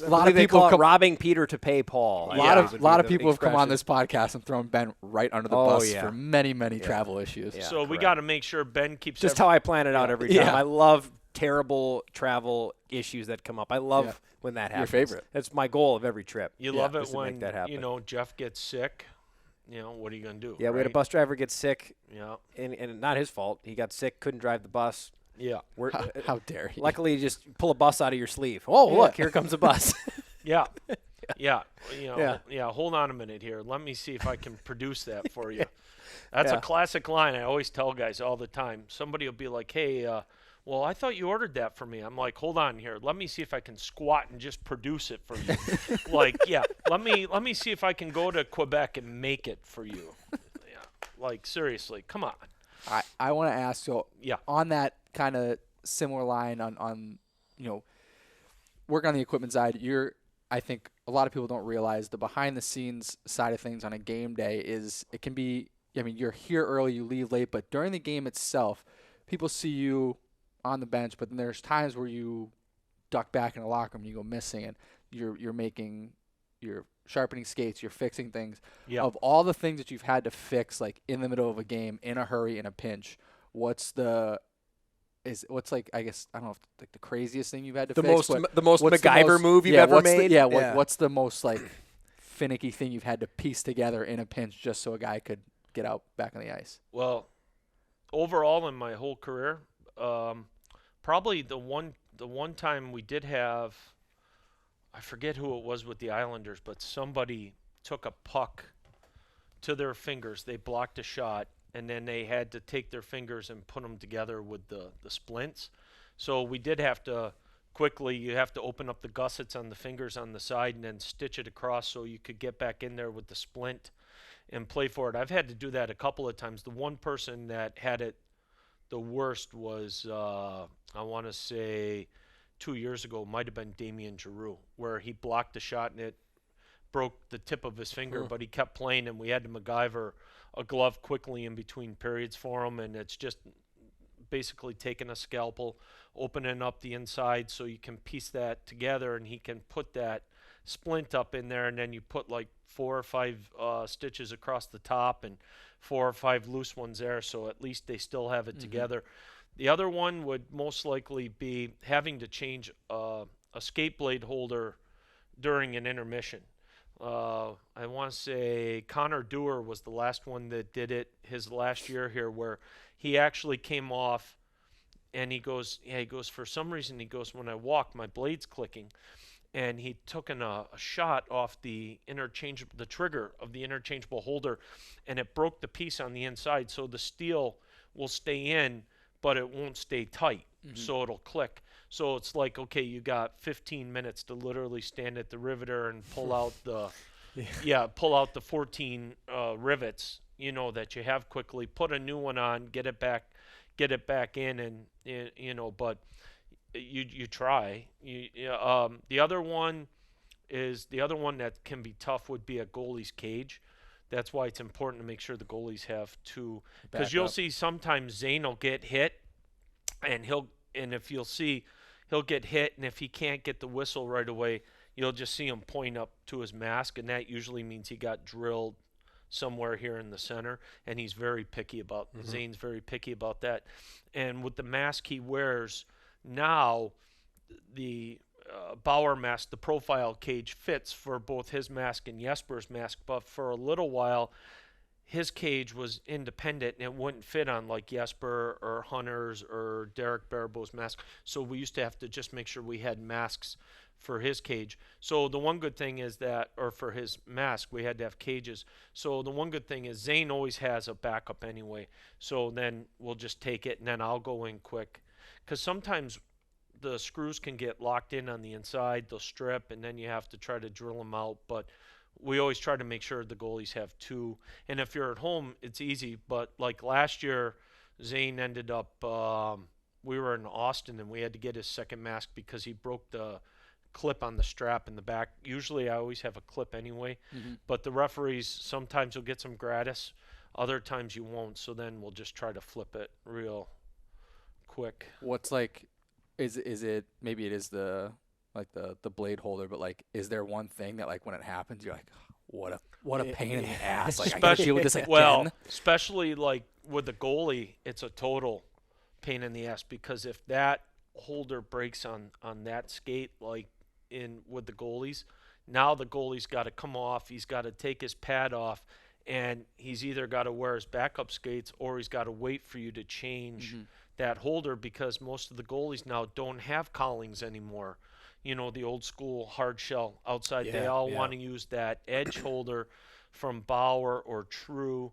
a lot of people robbing Peter to pay Paul. A lot of people have come on this podcast and thrown Ben right under the bus for many travel issues. Yeah, so we got to make sure Ben keeps just how I plan it out every time. I love terrible travel issues that come up. I love when that happens. Your favorite. That's my goal of every trip. You love it is to make when, that happen. Jeff gets sick. What are you going to do? Yeah, we had a bus driver get sick. Yeah. And not his fault. He got sick, couldn't drive the bus. Yeah. How dare he? Luckily, you just pull a bus out of your sleeve. Oh, look, here comes a bus. Yeah. Yeah. Hold on a minute here. Let me see if I can produce that for you. That's a classic line I always tell guys all the time. Somebody will be like, hey, well, I thought you ordered that for me. I'm like, hold on here. Let me see if I can squat and just produce it for you. Let me see if I can go to Quebec and make it for you. Seriously, come on. I want to ask, so on that kind of similar line on work on the equipment side, I think a lot of people don't realize the behind the scenes side of things on a game day it can be, you're here early, you leave late, but during the game itself, people see you on the bench, but then there's times where you duck back in the locker room, you go missing, and you're sharpening skates, you're fixing things. Yep. Of all the things that you've had to fix, like in the middle of a game, in a hurry, in a pinch, what's I guess, I don't know, if the craziest thing you've had to fix? The most MacGyver move you've ever made? What's the most finicky thing you've had to piece together in a pinch just so a guy could get out back on the ice? Well, overall in my whole career, probably the one time we did have, I forget who it was with the Islanders, but somebody took a puck to their fingers. They blocked a shot, and then they had to take their fingers and put them together with the splints. So we did have to quickly, you have to open up the gussets on the fingers on the side and then stitch it across so you could get back in there with the splint and play for it. I've had to do that a couple of times. The one person that had it the worst was, I want to say 2 years ago, might have been Damien Giroux, where he blocked a shot and it broke the tip of his finger, but he kept playing, and we had to MacGyver a glove quickly in between periods for him, and it's just basically taking a scalpel, opening up the inside so you can piece that together, and he can put that splint up in there, and then you put 4 or 5 stitches across the top and 4 or 5 loose ones there, so at least they still have it together. The other one would most likely be having to change a skate blade holder during an intermission. I want to say Connor Dewar was the last one that did it his last year here, where he actually came off and he goes, for some reason, when I walk, my blade's clicking. And he'd taken a shot off the trigger of the interchangeable holder, and it broke the piece on the inside. So the steel will stay in, but it won't stay tight, so it'll click. So it's like, okay, you got 15 minutes to literally stand at the riveter and pull out the, pull out the 14 rivets, that you have quickly, put a new one on, get it back in, and but you try. The other one that can be tough would be a goalie's cage. That's why it's important to make sure the goalies have two, because you'll see sometimes Zane will get hit, and if you'll see, he'll get hit, and if he can't get the whistle right away, you'll just see him point up to his mask, and that usually means he got drilled somewhere here in the center, and he's very picky about Zane's very picky about that. And with the mask he wears now, the Bauer mask, the profile cage, fits for both his mask and Jesper's mask, but for a little while his cage was independent and it wouldn't fit on like Jesper or Hunter's or Derek Barabow's mask. So we used to have to just make sure we had masks for his cage. So the one good thing is that, or for his mask, we had to have cages. So the one good thing is Zane always has a backup anyway. So then we'll just take it and then I'll go in quick. Because sometimes the screws can get locked in on the inside, they'll strip, and then you have to try to drill them out. But we always try to make sure the goalies have two. And if you're at home, it's easy. But like last year, Zane ended up, we were in Austin, and we had to get his second mask because he broke the clip on the strap in the back. Usually I always have a clip anyway, but the referees sometimes will get some gratis, other times you won't, so then we'll just try to flip it real quick. What's like, is it, maybe it is the blade holder, but like, is there one thing that like when it happens you're like, what a pain in the ass, like I gotta deal with this again? Well, especially like with the goalie, it's a total pain in the ass, because if that holder breaks on that skate, like with the goalies, now the goalie's got to come off. He's got to take his pad off, and he's either got to wear his backup skates or he's got to wait for you to change that holder, because most of the goalies now don't have cowlings anymore. You know, the old school hard shell outside. They all want to use that edge holder from Bauer or True.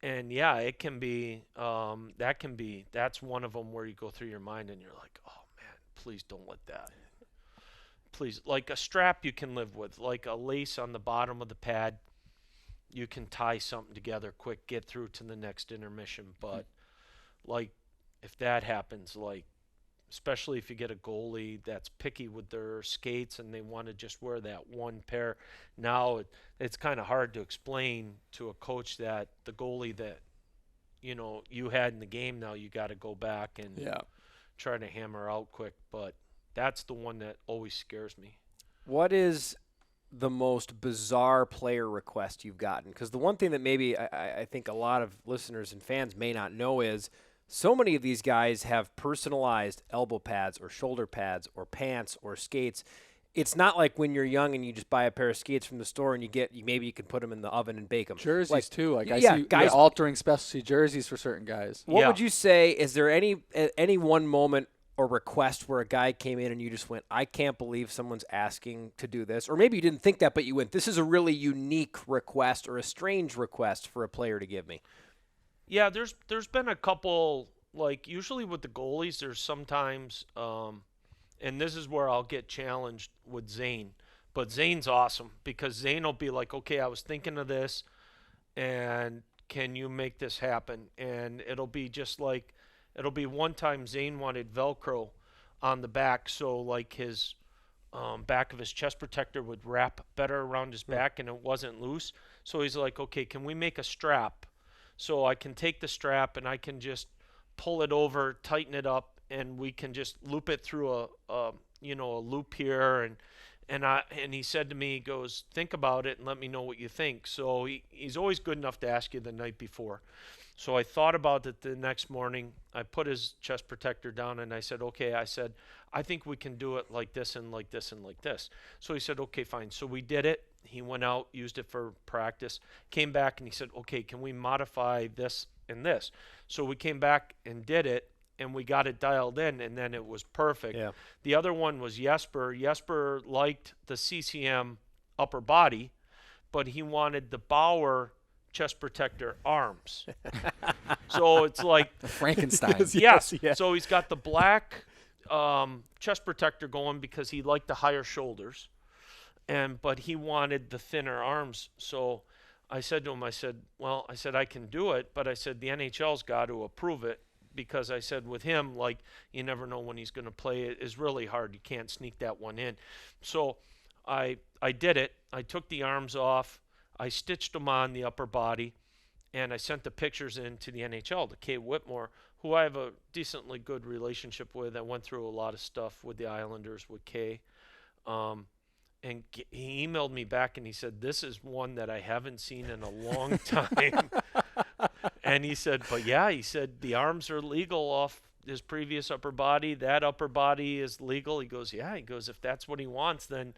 And yeah, it can be, that's one of them where you go through your mind and you're like, oh man, please don't let that. Please, like a strap you can live with, like a lace on the bottom of the pad, you can tie something together quick, get through to the next intermission. But like if that happens, like especially if you get a goalie that's picky with their skates and they want to just wear that one pair. Now it's kind of hard to explain to a coach that the goalie that, you know, you had in the game, now you got to go back and try to hammer out quick. But that's the one that always scares me. What is the most bizarre player request you've gotten? Because the one thing that maybe I think a lot of listeners and fans may not know is so many of these guys have personalized elbow pads or shoulder pads or pants or skates. It's not like when you're young and you just buy a pair of skates from the store and maybe you can put them in the oven and bake them. Jerseys too. Like I see guys altering specialty jerseys for certain guys. What would you say? Is there any one moment or request where a guy came in and you just went, I can't believe someone's asking to do this? Or maybe you didn't think that, but you went, this is a really unique request or a strange request for a player to give me. Yeah, there's been a couple, like usually with the goalies, there's sometimes, and this is where I'll get challenged with Zane. But Zane's awesome because Zane will be like, okay, I was thinking of this, and can you make this happen? And it'll be just like, it'll be one time Zane wanted Velcro on the back, so like his back of his chest protector would wrap better around his back and it wasn't loose. So he's like, okay, can we make a strap? So I can take the strap and I can just pull it over, tighten it up, and we can just loop it through a loop here. And he said to me, he goes, think about it and let me know what you think. So he's always good enough to ask you the night before. So I thought about it the next morning. I put his chest protector down and I said, okay, I think we can do it like this and like this and like this. So he said, okay, fine. So we did it. He went out, used it for practice, came back and he said, okay, can we modify this and this? So we came back and did it and we got it dialed in and then it was perfect. Yeah. The other one was Jesper. Jesper liked the CCM upper body, but he wanted the Bauer chest protector arms. So it's like Frankenstein. Yes. So he's got the black chest protector going because he liked the higher shoulders, but he wanted the thinner arms. So I said to him, I said, I can do it, but I said the NHL's got to approve it because I said with him, like, you never know when he's going to play. It is really hard. You can't sneak that one in. So I did it. I took the arms off. I stitched them on the upper body, and I sent the pictures in to the NHL, to Kay Whitmore, who I have a decently good relationship with. I went through a lot of stuff with the Islanders with Kay. And he emailed me back, and he said, this is one that I haven't seen in a long time. And he said, but yeah, he said, the arms are legal off his previous upper body. That upper body is legal. He goes, yeah. He goes, if that's what he wants, then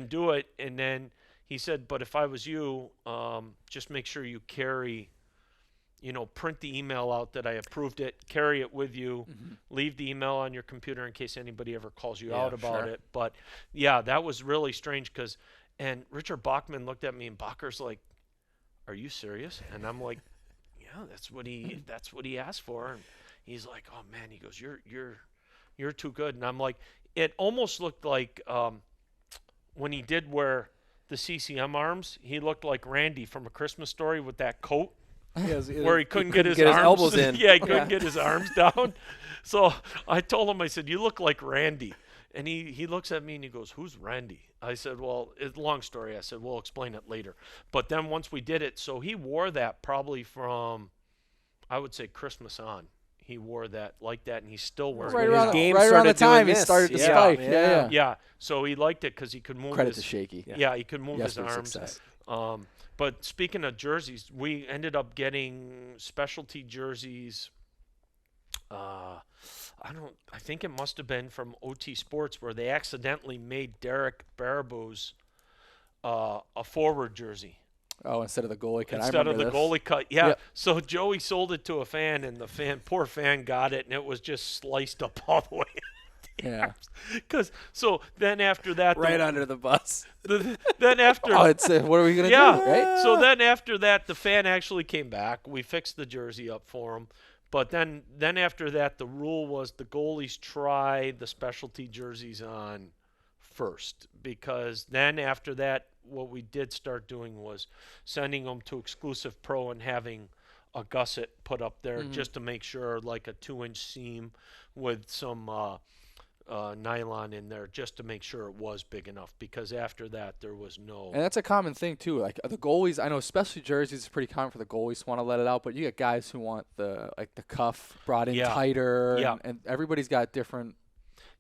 do it. And then he said, but if I was you, just make sure you carry, print the email out that I approved it, carry it with you, leave the email on your computer in case anybody ever calls you out about it. But yeah, that was really strange and Richard Bachman looked at me and Bacher's like, are you serious? And I'm like, yeah, that's what he asked for. And he's like, oh man, he goes, you're too good. And I'm like, it almost looked like when he did wear the CCM arms, he looked like Randy from A Christmas Story with that coat where he couldn't get his elbows in. Yeah, he couldn't get his arms down. So I told him, I said, you look like Randy. And he looks at me and he goes, who's Randy? I said, well, it's a long story. I said, we'll explain it later. But then once we did it, so he wore that probably from, I would say, Christmas on. He wore that like that, and he's still wearing it. Right around the time he started to spike. Yeah. So he liked it because he could move Credit to Shakey. Yeah, he could move his arms. But speaking of jerseys, we ended up getting specialty jerseys I think it must have been from OT Sports where they accidentally made Derek Barabou's a forward jersey. Oh, instead of the goalie cut. Instead of the goalie cut, yeah. Yep. So Joey sold it to a fan, and the poor fan got it, and it was just sliced up all the way. Yeah. So then after that, Right under the bus. then after, Oh, it's what are we gonna yeah. do? Right? So then after that, the fan actually came back. We fixed the jersey up for him. But then after that, the rule was the goalies try the specialty jerseys on first, because then after that, what we did start doing was sending them to Exclusive Pro and having a gusset put up there just to make sure, like a 2-inch seam with some nylon in there, just to make sure it was big enough, because after that there was no. And that's a common thing too. Like the goalies, I know, especially jerseys, is pretty common for the goalies to want to let it out. But you get guys who want the cuff brought in tighter, and everybody's got different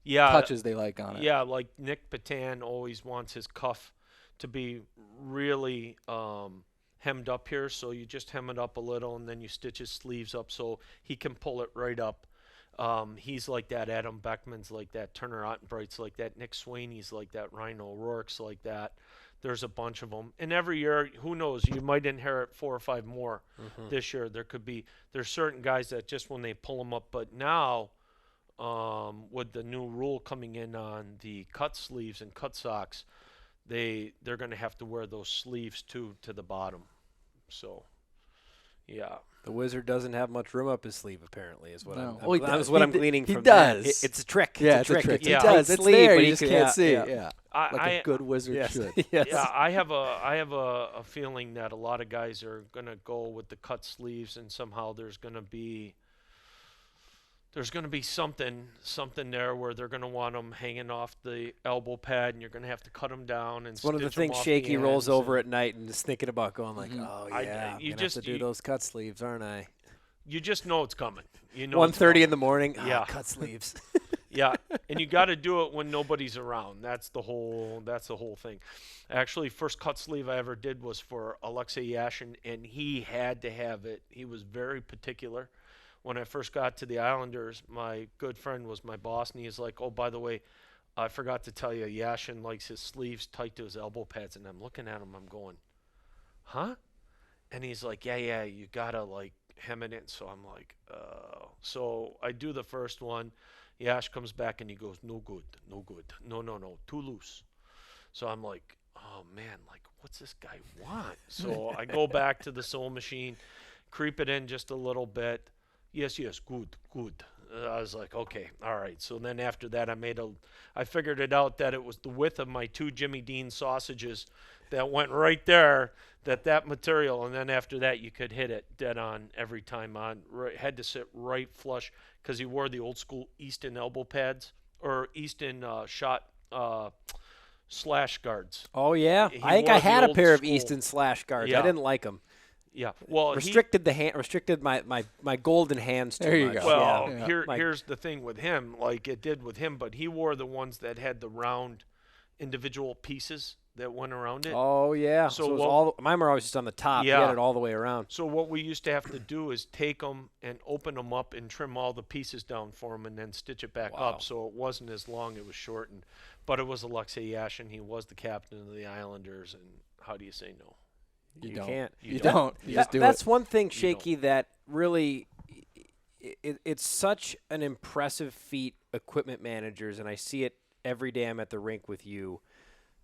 touches they like on it. Yeah, like Nick Patan always wants his cuff to be really hemmed up here, so you just hem it up a little, and then you stitch his sleeves up so he can pull it right up. He's like that. Adam Beckman's like that. Turner Ottenbright's like that. Nick Sweeney's like that. Ryan O'Rourke's like that. There's a bunch of them. And every year, who knows, you might inherit 4 or 5 more this year. There's certain guys that just when they pull them up. But now, with the new rule coming in on the cut sleeves and cut socks, they're going to have to wear those sleeves too to the bottom. So, yeah. The Wizard doesn't have much room up his sleeve, apparently, is what I'm gleaning from he does. that. It's a trick. Yeah, it's a trick. He does. It's there. You just can't see. Yeah. Yeah. Like a good Wizard should. Yes. Yeah, I have a feeling that a lot of guys are going to go with the cut sleeves, and somehow there's going to be something there where they're going to want them hanging off the elbow pad, and you're going to have to cut them down. And it's one of the things Shakey rolls over at night and is thinking about going like, oh yeah, you just have to do those cut sleeves, aren't I? You just know it's coming. You know, 1:30 in the morning. Yeah, cut sleeves. Yeah, and you got to do it when nobody's around. That's the whole thing. Actually, first cut sleeve I ever did was for Alexei Yashin, and he had to have it. He was very particular. When I first got to the Islanders, my good friend was my boss, and he was like, oh, by the way, I forgot to tell you, Yashin likes his sleeves tight to his elbow pads. And I'm looking at him, I'm going, huh? And he's like, yeah, you got to, like, hem it in. So I'm like, oh. So I do the first one. Yash comes back, and he goes, no good. No, too loose. So I'm like, oh, man, like, what's this guy want? So I go back to the sewing machine, creep it in just a little bit. Yes, good. I was like, okay, all right. So then after that, I figured it out that it was the width of my 2 Jimmy Dean sausages that went right there, that material. And then after that, you could hit it dead on every time on. Had to sit right flush because he wore the old school Easton elbow pads or Easton shot slash guards. Oh, yeah. I think I had a pair of Easton slash guards. Yeah. I didn't like them. Yeah, well, restricted my golden hands too much. There you go. Well, here's the thing with him, like it did with him, but he wore the ones that had the round individual pieces that went around it. Oh yeah. So it was mine were always just on the top. Yeah. He had it all the way around. So what we used to have to do is take them and open them up and trim all the pieces down for him and then stitch it back up. So it wasn't as long; it was shortened. But it was Alexei Yashin. He was the captain of the Islanders, and how do you say no? You can't. You don't. You just do it. That's one thing, Shakey, that really it's such an impressive feat, equipment managers, and I see it every day I'm at the rink with you.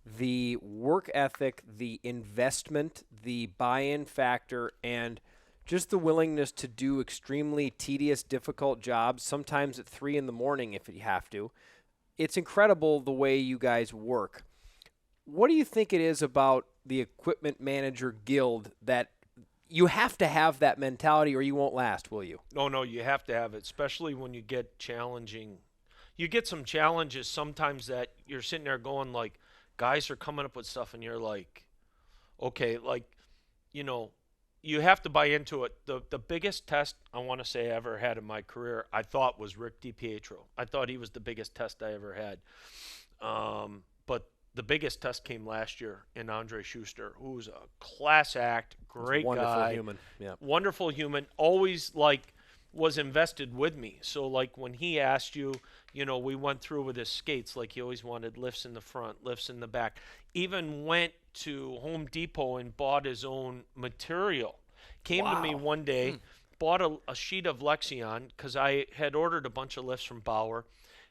The work ethic, the investment, the buy-in factor, and just the willingness to do extremely tedious, difficult jobs, sometimes at 3 in the morning if you have to. It's incredible the way you guys work. What do you think it is about the Equipment Manager Guild that you have to have that mentality or you won't last, will you? No, you have to have it, especially when you get challenging. You get some challenges sometimes that you're sitting there going like, guys are coming up with stuff and you're like, okay, like, you have to buy into it. The biggest test I want to say I ever had in my career, I thought was Rick DiPietro. I thought he was the biggest test I ever had. But the biggest test came last year in Andre Schuster, who's a class act, great wonderful guy. Human. Yeah. Wonderful human. Always like was invested with me. So like when he asked you, we went through with his skates, like he always wanted lifts in the front, lifts in the back. Even went to Home Depot and bought his own material. Came to me one day, bought a sheet of Lexion because I had ordered a bunch of lifts from Bauer,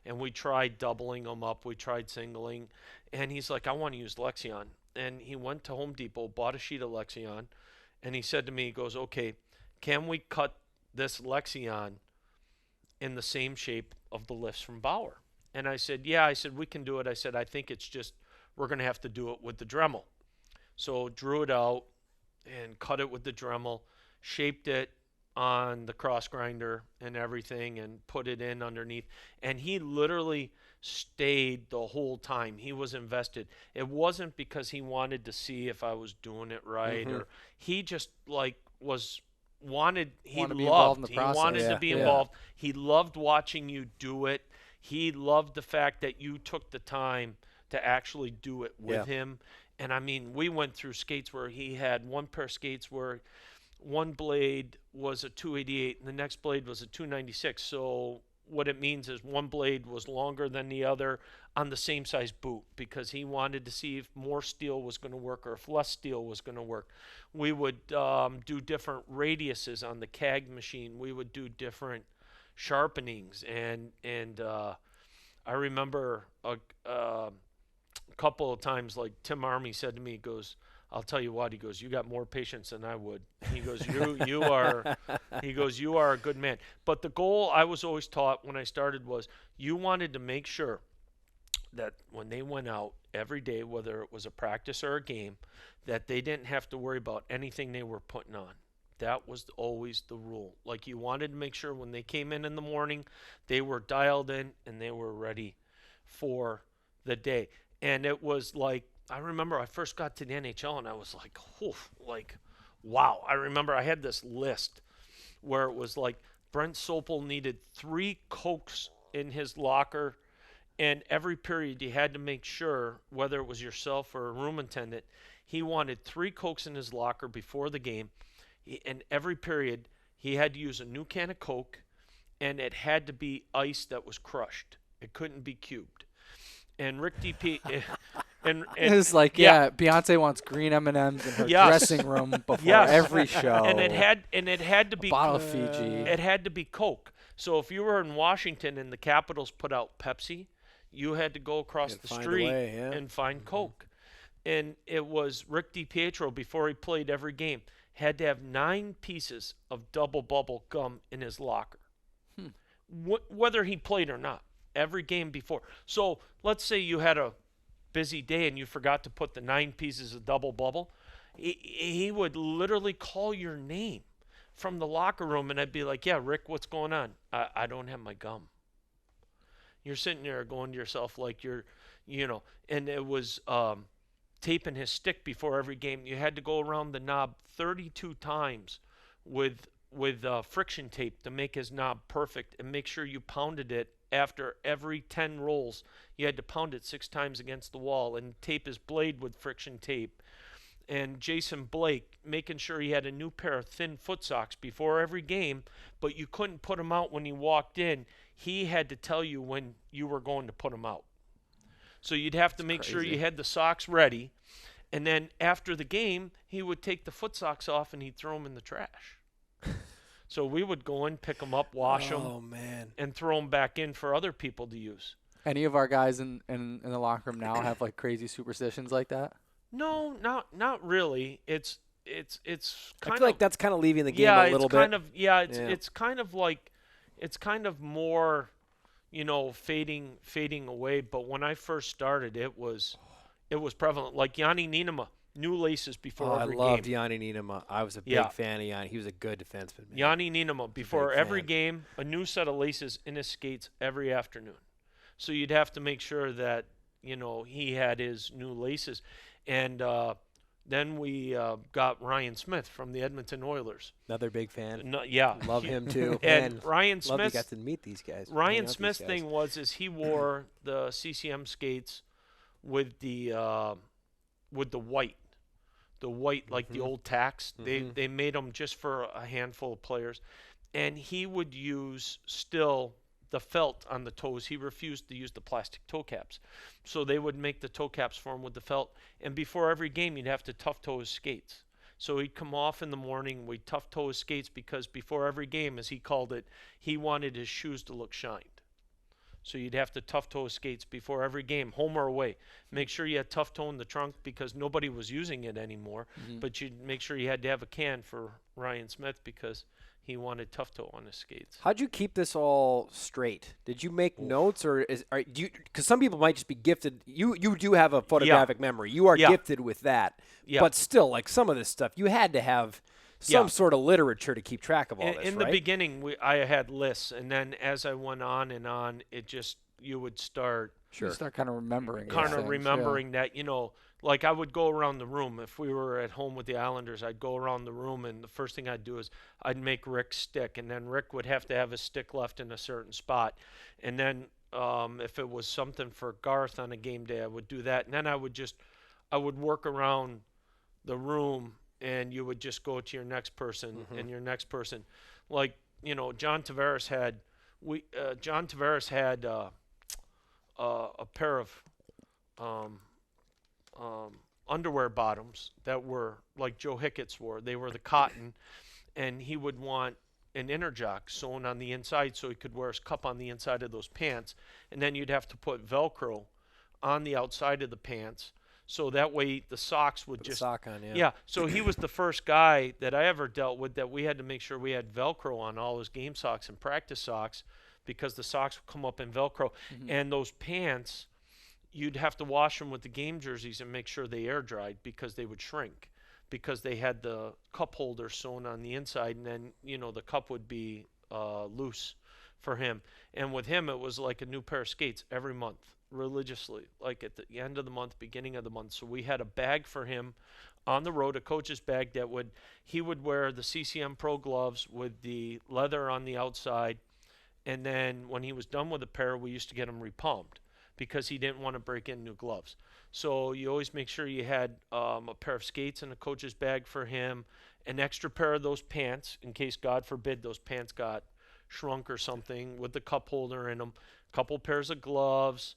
and we tried doubling them up. We tried singling, and he's like, I want to use Lexion. And he went to Home Depot, bought a sheet of Lexion, and he said to me, he goes, okay, can we cut this Lexion in the same shape of the lifts from Bauer? And I said, yeah. I said, we can do it. I said, I think it's just we're going to have to do it with the Dremel. So drew it out and cut it with the Dremel, shaped it on the cross grinder and everything, and put it in underneath. And he literally stayed the whole time. He was invested. It wasn't because he wanted to see if I was doing it right, or he just like wanted to be involved He loved watching you do it. He loved the fact that you took the time to actually do it with him. And I mean, we went through skates where he had one pair of skates where one blade was a 288 and the next blade was a 296. So what it means is one blade was longer than the other on the same size boot, because he wanted to see if more steel was going to work or if less steel was going to work. We would do different radiuses on the CAG machine. We would do different sharpenings, and I remember a couple of times, like Tim Army said to me, he goes, I'll tell you what, he goes, you got more patience than I would. He goes, you are a good man. But the goal I was always taught when I started was you wanted to make sure that when they went out every day, whether it was a practice or a game, that they didn't have to worry about anything they were putting on. That was always the rule. Like, you wanted to make sure when they came in the morning, they were dialed in and they were ready for the day. And it was like, I remember I first got to the NHL and I was like, wow. I remember I had this list where it was like Brent Sopel needed 3 Cokes in his locker, and every period you had to make sure, whether it was yourself or a room attendant, he wanted 3 Cokes in his locker before the game. And every period he had to use a new can of Coke, and it had to be ice that was crushed. It couldn't be cubed. And Rick DP and it's like, Beyonce wants green M&Ms in her dressing room before every show. And it had to be a bottle of Fiji. It had to be Coke. So if you were in Washington and the Capitals put out Pepsi, you had to go across the street and find Coke. And it was Rick DiPietro, before he played every game, had to have 9 pieces of double bubble gum in his locker, whether he played or not, every game before. So let's say you had a busy day and you forgot to put the 9 pieces of double bubble. He would literally call your name from the locker room, and I'd be like, yeah, Rick, what's going on? I don't have my gum. You're sitting there going to yourself like and it was taping his stick before every game. You had to go around the knob 32 times with friction tape to make his knob perfect, and make sure you pounded it after every 10 rolls. You had to pound it 6 times against the wall and tape his blade with friction tape. And Jason Blake, making sure he had a new pair of thin foot socks before every game, but you couldn't put them out when he walked in. He had to tell you when you were going to put them out. So you'd have to make sure you had the socks ready. And then after the game, he would take the foot socks off and he'd throw them in the trash. So we would go in, pick them up, wash them, and throw them back in for other people to use. Any of our guys in the locker room now have like crazy superstitions like that? No, not really. It's kind I feel like that's kind of leaving the game a little bit. It's kind of more, fading away. But when I first started, it was prevalent. Like Yanni Niinema, new laces before every game. I loved Yanni Niinema. I was a big fan of Yanni. He was a good defenseman. Man. Yanni Niinema, before every game, a new set of laces in his skates every afternoon. So you'd have to make sure that he had his new laces. And then we got Ryan Smith from the Edmonton Oilers. Another big fan. Love him too. And Ryan Smith, love you got to meet these guys. Ryan Smith's thing is he wore the CCM skates with the white, like the old tacks. They made them just for a handful of players. and he would use still the felt on the toes. He refused to use the plastic toe caps. So they would make the toe caps for him with the felt. And before every game, you'd have to tough toe his skates. So he'd come off in the morning, we'd tough toe his skates because before every game, as he called it, he wanted his shoes to look shined. So you'd have to tough toe his skates before every game, home or away. Make sure you had tough toe in the trunk because nobody was using it anymore. But you'd make sure you had to have a can for Ryan Smith because he wanted tough toe on his skates. How'd you keep this all straight? Did you make notes, or do you? Because some people might just be gifted. You do have a photographic memory. You are gifted with that. Yeah. But still, like some of this stuff, you had to have some sort of literature to keep track of all this. In the beginning, I had lists, and then as I went on and on, it just you would start. You start kind of remembering. That, like I would go around the room. If we were at home with the Islanders, I'd go around the room, and the first thing I'd do is I'd make Rick stick, and then Rick would have to have his stick left in a certain spot. And then if it was something for Garth on a game day, I would do that. And then I would work around the room, and you would just go to your next person and your next person. Like, John Tavares had a pair of underwear bottoms that were like Joe Hickett's wore. They were the cotton, and he would want an inner jock sewn on the inside so he could wear his cup on the inside of those pants. And then you'd have to put Velcro on the outside of the pants so that way the socks would just sock on, yeah. So he was the first guy that I ever dealt with that we had to make sure we had Velcro on all his game socks and practice socks because the socks would come up in Velcro. And those pants, you'd have to wash them with the game jerseys and make sure they air dried because they would shrink because they had the cup holder sewn on the inside, and then the cup would be loose for him. And with him, it was like a new pair of skates every month, religiously, like at the end of the month, beginning of the month. So we had a bag for him on the road, a coach's bag he would wear the CCM Pro gloves with the leather on the outside, and then when he was done with a pair, we used to get him repalmed because he didn't want to break in new gloves. So you always make sure you had a pair of skates in a coach's bag for him, an extra pair of those pants in case, God forbid, those pants got shrunk or something with the cup holder in them, a couple pairs of gloves.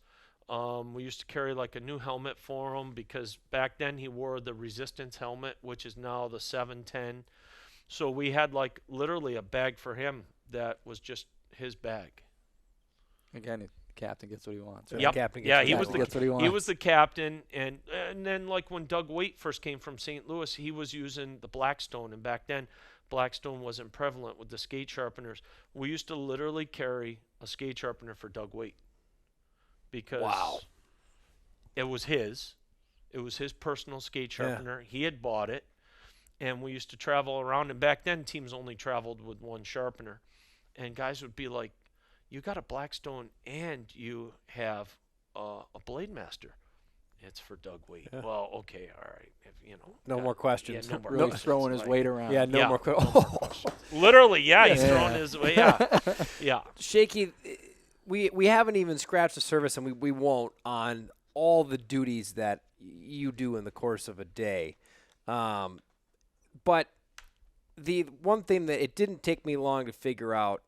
We used to carry like a new helmet for him because back then he wore the Resistance helmet, which is now the 710. So we had like literally a bag for him that was just his bag. Again, the captain gets what he wants. Yep. He was the captain, and then like when Doug Waite first came from St. Louis, he was using the Blackstone, and back then Blackstone wasn't prevalent with the skate sharpeners. We used to literally carry a skate sharpener for Doug Waite because it was his personal skate sharpener. He had bought it, and we used to travel around, and back then teams only traveled with one sharpener, and guys would be like, you got a Blackstone and you have a Blade Master. It's for Doug Waite. Yeah. Well, okay, all right. No more questions. Yeah, really throwing his weight around. Yeah, no more questions. Literally, he's throwing his weight. Yeah. Shakey, we haven't even scratched the surface, and we won't, on all the duties that you do in the course of a day. But the one thing that it didn't take me long to figure out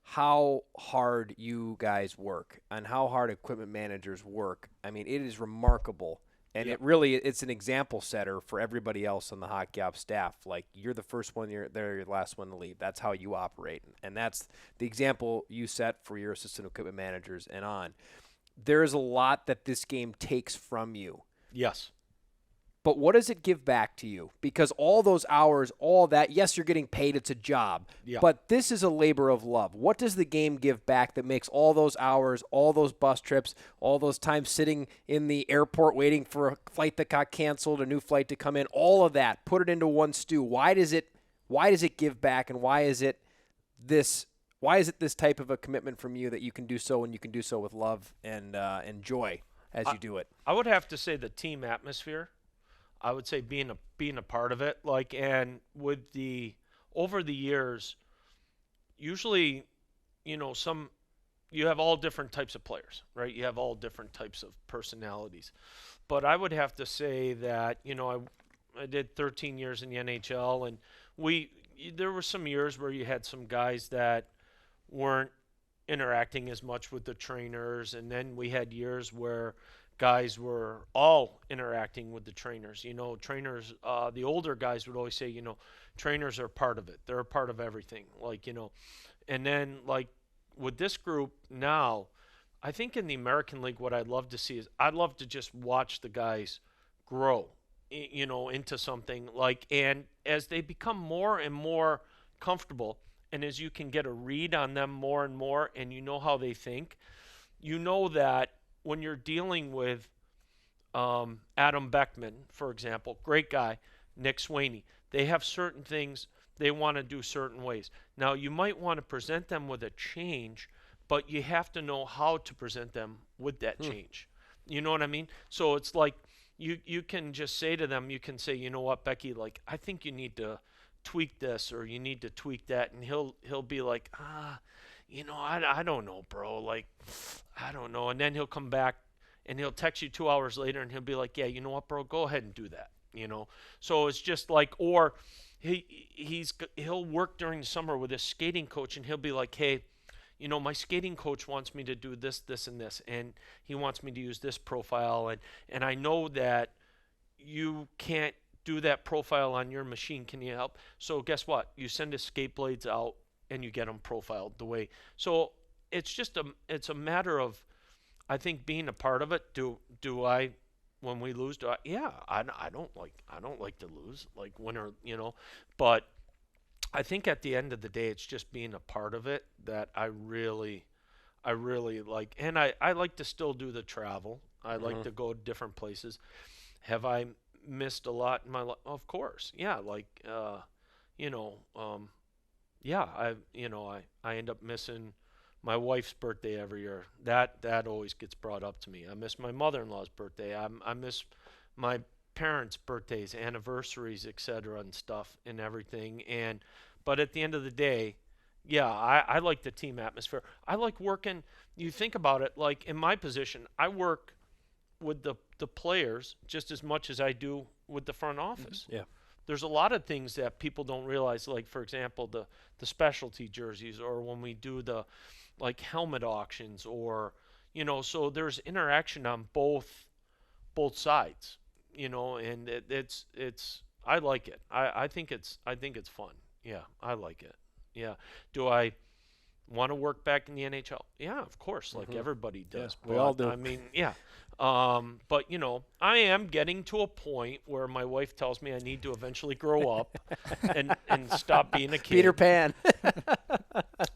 how hard you guys work and how hard equipment managers work. I mean, it is remarkable. And it's an example setter for everybody else on the hockey ops staff. Like, you're the first one, you're the last one to leave. That's how you operate. And that's the example you set for your assistant equipment managers and on. There's a lot that this game takes from you. Yes. But what does it give back to you? Because all those hours, all that, yes, you're getting paid, it's a job. Yeah. But this is a labor of love. What does the game give back that makes all those hours, all those bus trips, all those times sitting in the airport waiting for a flight that got canceled, a new flight to come in, all of that, put it into one stew? Why does it give back, and why is it this type of a commitment from you that you can do so, and you can do so with love and joy as you do it? I would have to say the team atmosphere. I would say being a part of it, and with over the years, usually, you have all different types of players, right? You have all different types of personalities, but I would have to say that, I did 13 years in the NHL, and there were some years where you had some guys that weren't interacting as much with the trainers, and then we had years where guys were all interacting with the trainers. Trainers, the older guys would always say, trainers are part of it. They're a part of everything. And then with this group now, I think in the American League, what I'd love to see is I'd love to just watch the guys grow, into something and as they become more and more comfortable, and as you can get a read on them more and more, and how they think, that when you're dealing with Adam Beckman, for example, great guy, Nick Swaney, they have certain things they want to do certain ways. Now, you might want to present them with a change, but you have to know how to present them with that change. You know what I mean? So it's like you can just say to them, you can say, you know what, Becky, I think you need to tweak this or you need to tweak that, and he'll be like, I don't know, bro, I don't know. And then he'll come back and he'll text you 2 hours later and he'll be like, yeah, you know what, bro, go ahead and do that. So it's just or he'll work during the summer with his skating coach, and he'll be like, hey, my skating coach wants me to do this, this, and this, and he wants me to use this profile, and I know that you can't do that profile on your machine. Can you help? So guess what? You send his skate blades out and you get them profiled the way. So it's just it's a matter of, I think, being a part of it. Do I, when we lose, yeah, I don't like to lose, winner, but I think at the end of the day, it's just being a part of it that I really like. And I like to still do the travel. I like to go to different places. Have I missed a lot in my life? Of course. Yeah. Yeah, I end up missing my wife's birthday every year. That always gets brought up to me. I miss my mother-in-law's birthday. I miss my parents' birthdays, anniversaries, etc. and stuff and everything. But at the end of the day, yeah, I like the team atmosphere. I like working. You think about it, in my position, I work with the players just as much as I do with the front office. Yeah. There's a lot of things that people don't realize, for example, the specialty jerseys, or when we do the helmet auctions, or so there's interaction on both sides, and it's I like it. I think it's fun. Yeah, I like it. Yeah. Do I want to work back in the NHL? Yeah, of course, everybody does. Yeah, we all do. I mean, yeah. But I am getting to a point where my wife tells me I need to eventually grow up and stop being a kid. Peter Pan.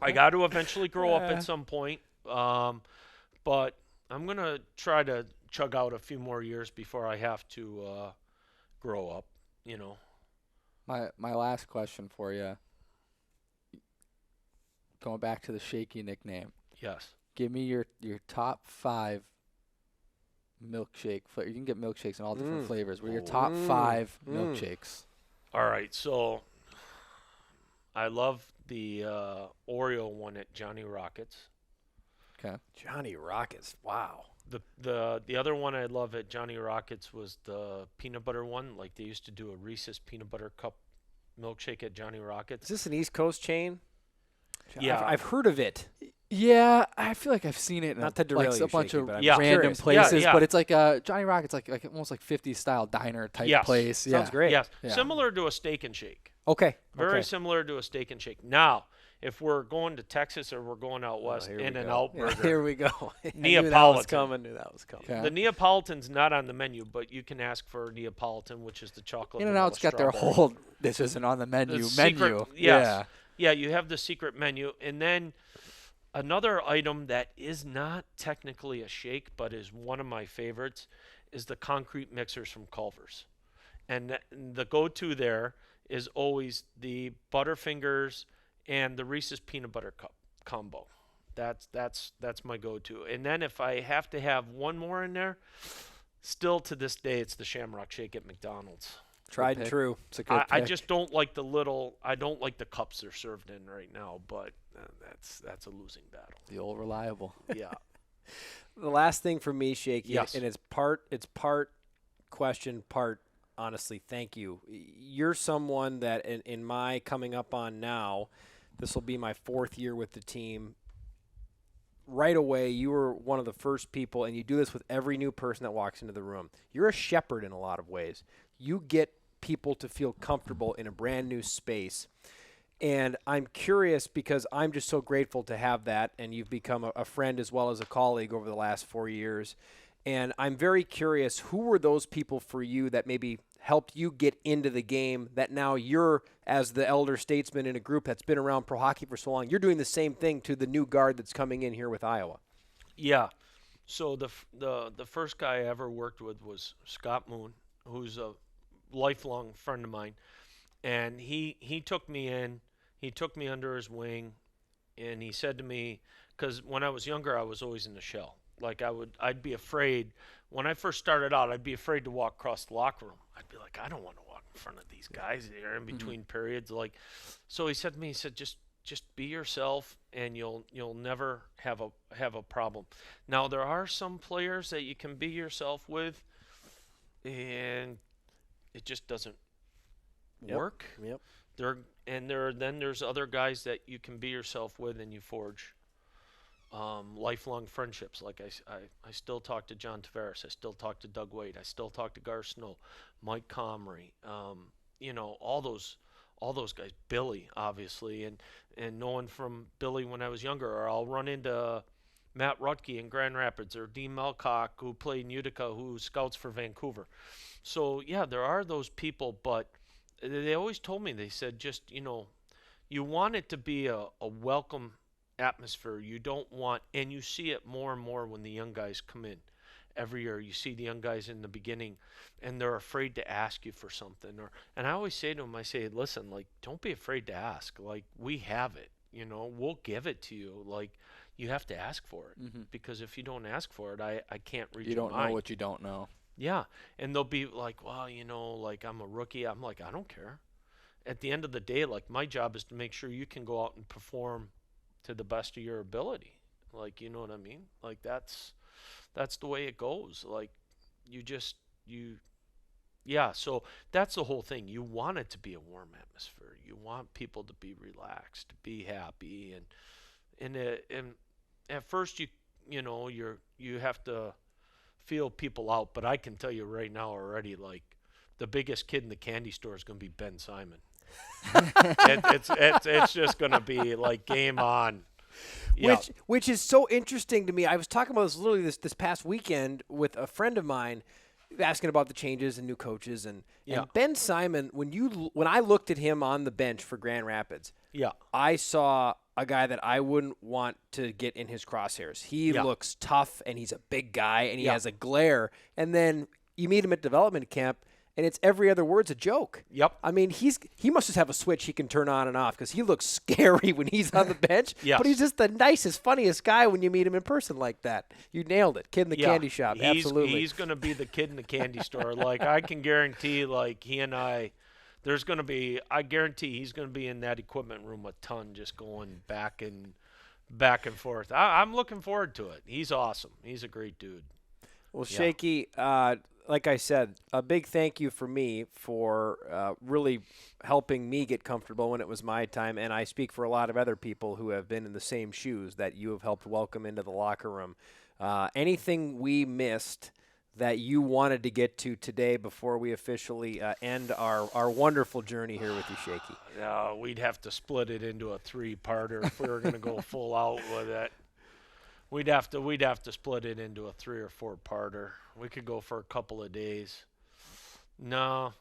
I got to eventually grow up at some point. But I'm going to try to chug out a few more years before I have to grow up, My last question for you, going back to the Shakey nickname. Yes. Give me your top 5 milkshake. You can get milkshakes in all different flavors. What are your top 5 milkshakes? All right, so I love the Oreo one at Johnny Rockets. Okay. Johnny Rockets. Wow. The other one I love at Johnny Rockets was the peanut butter one. They used to do a Reese's peanut butter cup milkshake at Johnny Rockets. Is this an East Coast chain? Yeah. I've heard of it. Yeah, I feel like I've seen it in Not to derail you, a bunch Shakey, of but I'm random curious. places, Yeah. but it's Johnny Rockets, like almost 50s style diner type Yes. place. Sounds great. Yes, Yeah. similar to a Steak and Shake. Okay. Very similar to a Steak and Shake. Now, if we're going to Texas or we're going out west, here we In-N-Out go. burger. Here we go. I knew that was Neapolitan. coming. Okay. The Neapolitan's not on the menu, but you can ask for Neapolitan, which is the chocolate. In-N-Out's got their strawberry. whole this isn't on the menu The menu. secret- yes. Yeah, you have the secret menu. And then another item that is not technically a shake, but is one of my favorites, is the concrete mixers from Culver's. And the go-to there is always the Butterfingers and the Reese's peanut butter cup combo. That's my go-to. And then if I have to have one more in there, still to this day, it's the Shamrock Shake at McDonald's. Tried and true. It's a good I pick. just don't like I don't like the cups they're served in right now, but that's a losing battle. The old reliable. Yeah. The last thing for me, Shakey, Yes. and it's part question, part honestly thank you. You're someone that in my coming up on now, this will be my 4th year with the team. Right away, you were one of the first people, and you do this with every new person that walks into the room. You're a shepherd in a lot of ways. You get people to feel comfortable in a brand new space. And I'm curious because I'm just so grateful to have that, and you've become a friend as well as a colleague over the last 4 years. And I'm very curious, who were those people for you that maybe helped you get into the game that now you're, as the elder statesman in a group that's been around pro hockey for so long, you're doing the same thing to the new guard that's coming in here with Iowa? Yeah. So the first guy I ever worked with was Scott Moon, who's a lifelong friend of mine. And he took me in, he took me under his wing, and he said to me, because when I was younger, I was always in the shell. Like I'd be afraid. When I first started out, I'd be afraid to walk across the locker room. I'd be like, I don't want to walk in front of these guys here in between periods. Like, so he said to me, he said, just be yourself, and you'll never have a problem. Now there are some players that you can be yourself with, and it just doesn't work. Yep. There's other guys that you can be yourself with, and you forge lifelong friendships. Like I still talk to John Tavares. I still talk to Doug Wade. I still talk to Gar Snow, Mike Comrie. All those guys. Billy, obviously, and knowing from Billy when I was younger, or I'll run into Matt Rutke in Grand Rapids, or Dean Melcock, who played in Utica, who scouts for Vancouver. So yeah, there are those people, but they always told me, they said, just, you want it to be a welcome atmosphere. You don't want, and you see it more and more when the young guys come in. Every year you see the young guys in the beginning, and they're afraid to ask you for something. And I always say to them, I say, listen, like, don't be afraid to ask. Like, we have it, we'll give it to you. Like, you have to ask for it, because if you don't ask for it, I can't read your mind. You don't know what you don't know. Yeah, and they'll be like, well, like, I'm a rookie. I'm like, I don't care. At the end of the day, like, my job is to make sure you can go out and perform to the best of your ability. Like, you know what I mean? Like, that's the way it goes. Like, so that's the whole thing. You want it to be a warm atmosphere. You want people to be relaxed, to be happy, and at first you have to feel people out, but I can tell you right now already, like, the biggest kid in the candy store is going to be Ben Simon. It's just going to be like game on. Yeah. Which is so interesting to me. I was talking about this literally this past weekend with a friend of mine, asking about the changes and new coaches, and Ben Simon. When I looked at him on the bench for Grand Rapids, I saw a guy that I wouldn't want to get in his crosshairs. He looks tough, and he's a big guy, and he has a glare. And then you meet him at development camp, and it's every other word's a joke. Yep. I mean, he must just have a switch he can turn on and off, because he looks scary when he's on the bench. Yes. But he's just the nicest, funniest guy when you meet him in person like that. You nailed it. Kid in the candy shop. Absolutely. He's going to be the kid in the candy store. Like, I can guarantee, like, he and I guarantee he's going to be in that equipment room a ton, just going back and forth. I'm looking forward to it. He's awesome. He's a great dude. Well, Shakey, like I said, a big thank you for me for really helping me get comfortable when it was my time, and I speak for a lot of other people who have been in the same shoes that you have helped welcome into the locker room. Anything we missed that you wanted to get to today before we officially end our wonderful journey here with you, Shakey? We'd have to split it into a 3-parter if we were going to go full out with it. We'd have to split it into a 3 or 4-parter. We could go for a couple of days. No.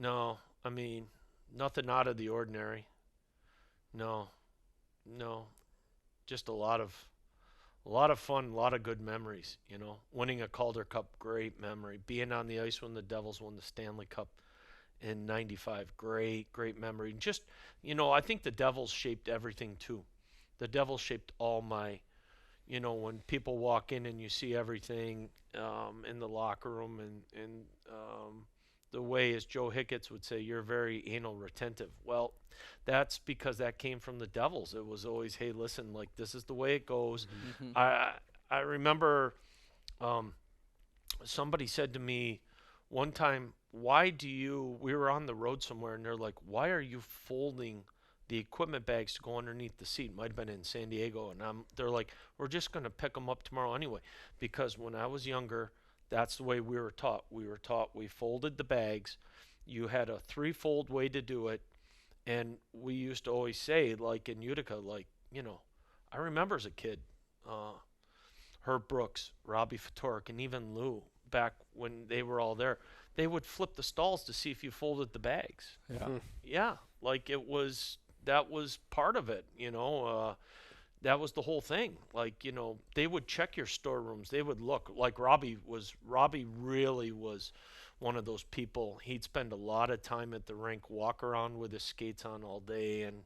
I mean, nothing out of the ordinary. No. Just a lot of fun, a lot of good memories. Winning a Calder Cup, great memory. Being on the ice when the Devils won the Stanley Cup in '95, great memory. Just, I think the Devils shaped everything too. The Devils shaped all my. When people walk in and you see everything in the locker room, and the way, as Joe Hicketts would say, you're very anal retentive. Well, that's because that came from the Devils. It was always, hey, listen, like, this is the way it goes. Mm-hmm. I remember somebody said to me one time we were on the road somewhere, and they're like, why are you folding the equipment bags to go underneath the seat? Might have been in San Diego. And they're like, we're just going to pick them up tomorrow anyway. Because when I was younger, that's the way we were taught. We folded the bags. You had a 3-fold way to do it. And we used to always say, like in Utica, like, I remember as a kid, Herb Brooks, Robbie Fatorik, and even Lou, back when they were all there, they would flip the stalls to see if you folded the bags. Yeah. Yeah, like that was part of it, that was the whole thing. Like, they would check your storerooms. They would look. Like Robbie really was one of those people. He'd spend a lot of time at the rink, walk around with his skates on all day, and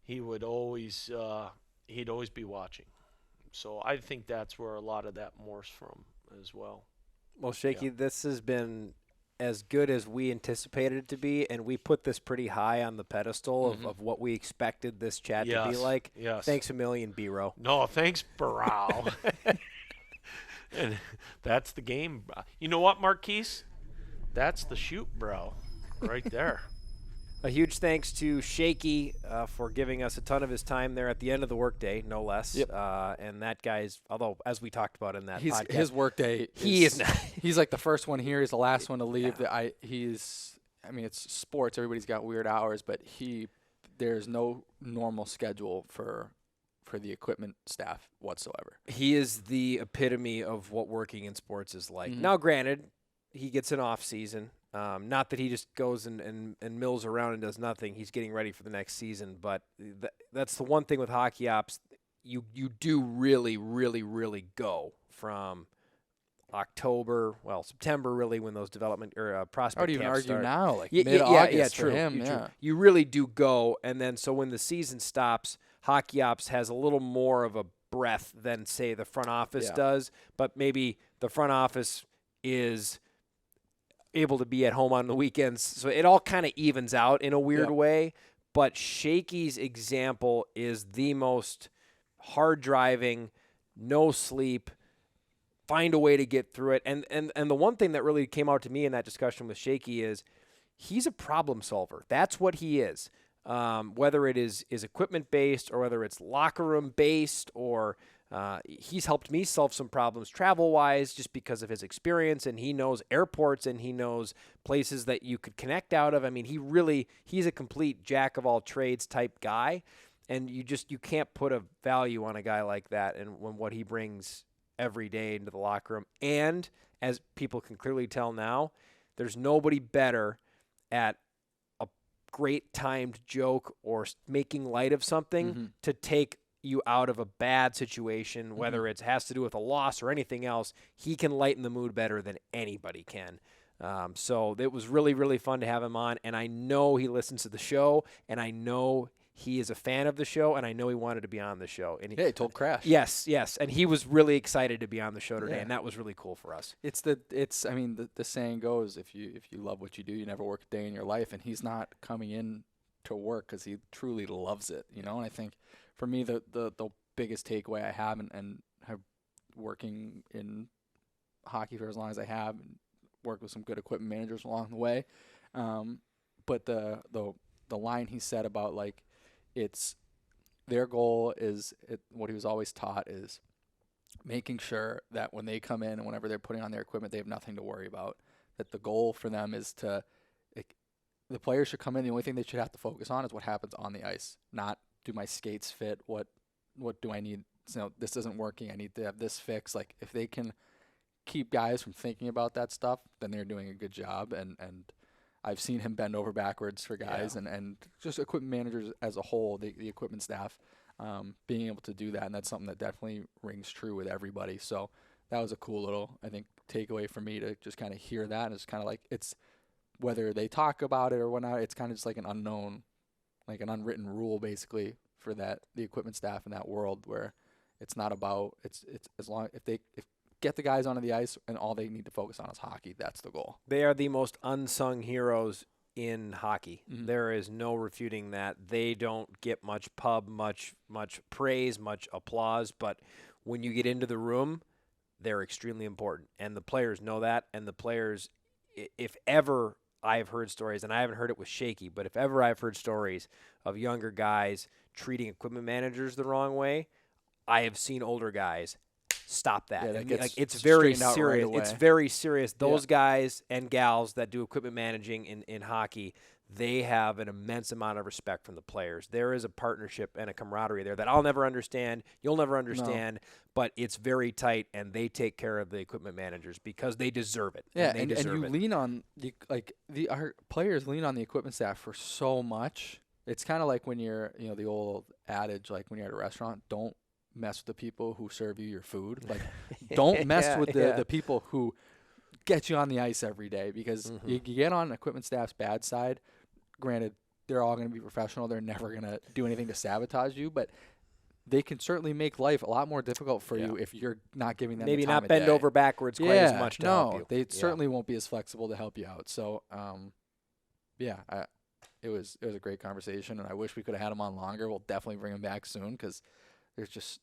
he would always he'd always be watching. So I think that's where a lot of that morphs from as well. Well, Shakey, this has been as good as we anticipated it to be, and we put this pretty high on the pedestal of what we expected this chat to be like. Yes. Thanks a million, B-Row. No, thanks, Barrow. And that's the game. You know what, Marquise? That's the shoot, bro, right there. A huge thanks to Shakey for giving us a ton of his time there at the end of the workday, no less. Yep. And that guy's, although as we talked about in that podcast, his workday. Is not. He's like the first one here. He's the last one to leave. Yeah. It's sports. Everybody's got weird hours, but there's no normal schedule for the equipment staff whatsoever. He is the epitome of what working in sports is like. Now, granted, he gets an off season. Not that he just goes and mills around and does nothing. He's getting ready for the next season. But that's the one thing with hockey ops. You do really, really, really go from September really, when those development or prospect I would even camps argue start. now, like mid-August for true, him. True. You really do go. And then so when the season stops, hockey ops has a little more of a breath than, say, the front office does. But maybe the front office is able to be at home on the weekends. So it all kind of evens out in a weird way. But Shakey's example is the most hard driving, no sleep, find a way to get through it. And the one thing that really came out to me in that discussion with Shakey is he's a problem solver. That's what he is. Whether it is equipment based or whether it's locker room based, or he's helped me solve some problems travel wise just because of his experience, and he knows airports and he knows places that you could connect out of. I mean, he's a complete jack of all trades type guy, and you can't put a value on a guy like that and when what he brings every day into the locker room. And as people can clearly tell now, there's nobody better at great timed joke or making light of something to take you out of a bad situation, whether it has to do with a loss or anything else. He can lighten the mood better than anybody can. So it was really, really fun to have him on, and I know he listens to the show, and I know he is a fan of the show, and I know he wanted to be on the show. And he told Crash. Yes, and he was really excited to be on the show today, and that was really cool for us. The saying goes, if you love what you do, you never work a day in your life, and he's not coming in to work because he truly loves it, And I think for me, the biggest takeaway I have, and have working in hockey for as long as I have, and worked with some good equipment managers along the way, but the line he said about like, it's their goal is what he was always taught is making sure that when they come in and whenever they're putting on their equipment, they have nothing to worry about. That the goal for them is the players should come in. The only thing they should have to focus on is what happens on the ice, not do my skates fit? What do I need? This isn't working. I need to have this fixed. Like, if they can keep guys from thinking about that stuff, then they're doing a good job. And I've seen him bend over backwards for guys and just equipment managers as a whole, the equipment staff, being able to do that. And that's something that definitely rings true with everybody. So that was a cool little, I think, takeaway for me to just kind of hear that. And it's kind of like, it's whether they talk about it or whatnot, it's kind of just like an unknown, like an unwritten rule basically for the equipment staff in that world, where it's not about, it's as long, if get the guys onto the ice and all they need to focus on is hockey, that's the goal. They are the most unsung heroes in hockey. There is no refuting that. They don't get much pub, much praise, much applause, but when you get into the room, they're extremely important. And the players know that, and the players, if ever I've heard stories, and I haven't heard it with Shakey, but if ever I've heard stories of younger guys treating equipment managers the wrong way, I have seen older guys stop that. Yeah, that And, gets like, it's very straightened out right serious. away. It's very serious. Those guys and gals that do equipment managing in hockey, they have an immense amount of respect from the players. There is a partnership and a camaraderie there that I'll never understand. You'll never understand, but it's very tight, and they take care of the equipment managers because they deserve it. Yeah, and you lean on our players lean on the equipment staff for so much. It's kind of like when you're, the old adage, like when you're at a restaurant, don't mess with the people who serve you your food. Like, don't mess with the people who get you on the ice every day, because you get on equipment staff's bad side. Granted, they're all going to be professional. They're never going to do anything to sabotage you, but they can certainly make life a lot more difficult for you if you're not giving them maybe the time not of bend day. over backwards quite as much to help you. They certainly won't be as flexible to help you out. So, it was a great conversation, and I wish we could have had him on longer. We'll definitely bring him back soon, because there's just,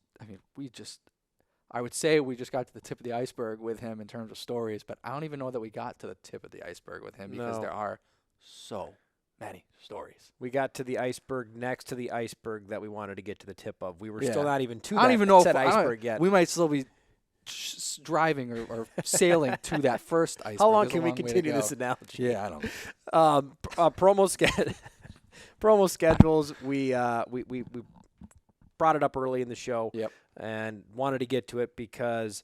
I would say we just got to the tip of the iceberg with him in terms of stories, but I don't even know that we got to the tip of the iceberg with him, because there are so many stories. We got to the iceberg next to the iceberg that we wanted to get to the tip of. We were still not even to I don't that even know said if iceberg yet. We might still be driving or sailing to that first iceberg. How long There's a can we way to continue go. this analogy? Yeah, I don't know. Promo schedules. We brought it up early in the show. Yep. And wanted to get to it because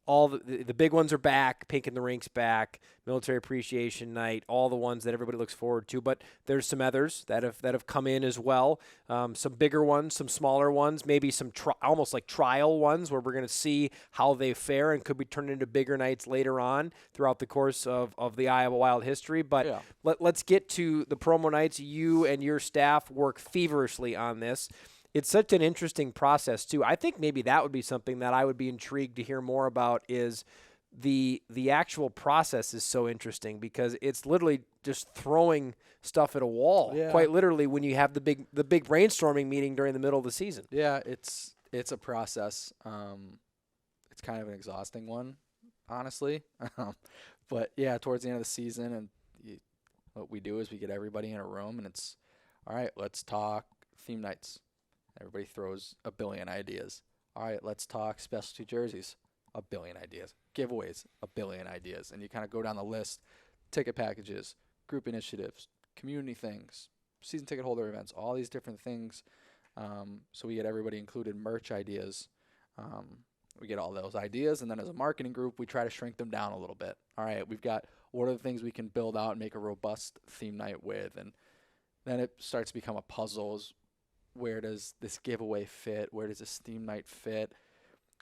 all the big ones are back. Pink in the Rink's back. Military Appreciation Night. All the ones that everybody looks forward to. But there's some others that have come in as well. Some bigger ones, some smaller ones, maybe some almost like trial ones where we're going to see how they fare and could be turned into bigger nights later on throughout the course of the Iowa Wild history. But let's get to the promo nights. You and your staff work feverishly on this. It's such an interesting process, too. I think maybe that would be something that I would be intrigued to hear more about, is the actual process is so interesting, because it's literally just throwing stuff at a wall, quite literally, when you have the big brainstorming meeting during the middle of the season. Yeah, it's a process. It's kind of an exhausting one, honestly. But, yeah, towards the end of the season, and what we do is we get everybody in a room, and it's, all right, let's talk theme nights. Everybody throws a billion ideas. All right, let's talk specialty jerseys. A billion ideas. Giveaways. A billion ideas. And you kind of go down the list. Ticket packages, group initiatives, community things, season ticket holder events, all these different things. So we get everybody included. Merch ideas. We get all those ideas. And then as a marketing group, we try to shrink them down a little bit. All right, we've got what are the things we can build out and make a robust theme night with. And then it starts to become a puzzle. Where does this giveaway fit? Where does this theme night fit?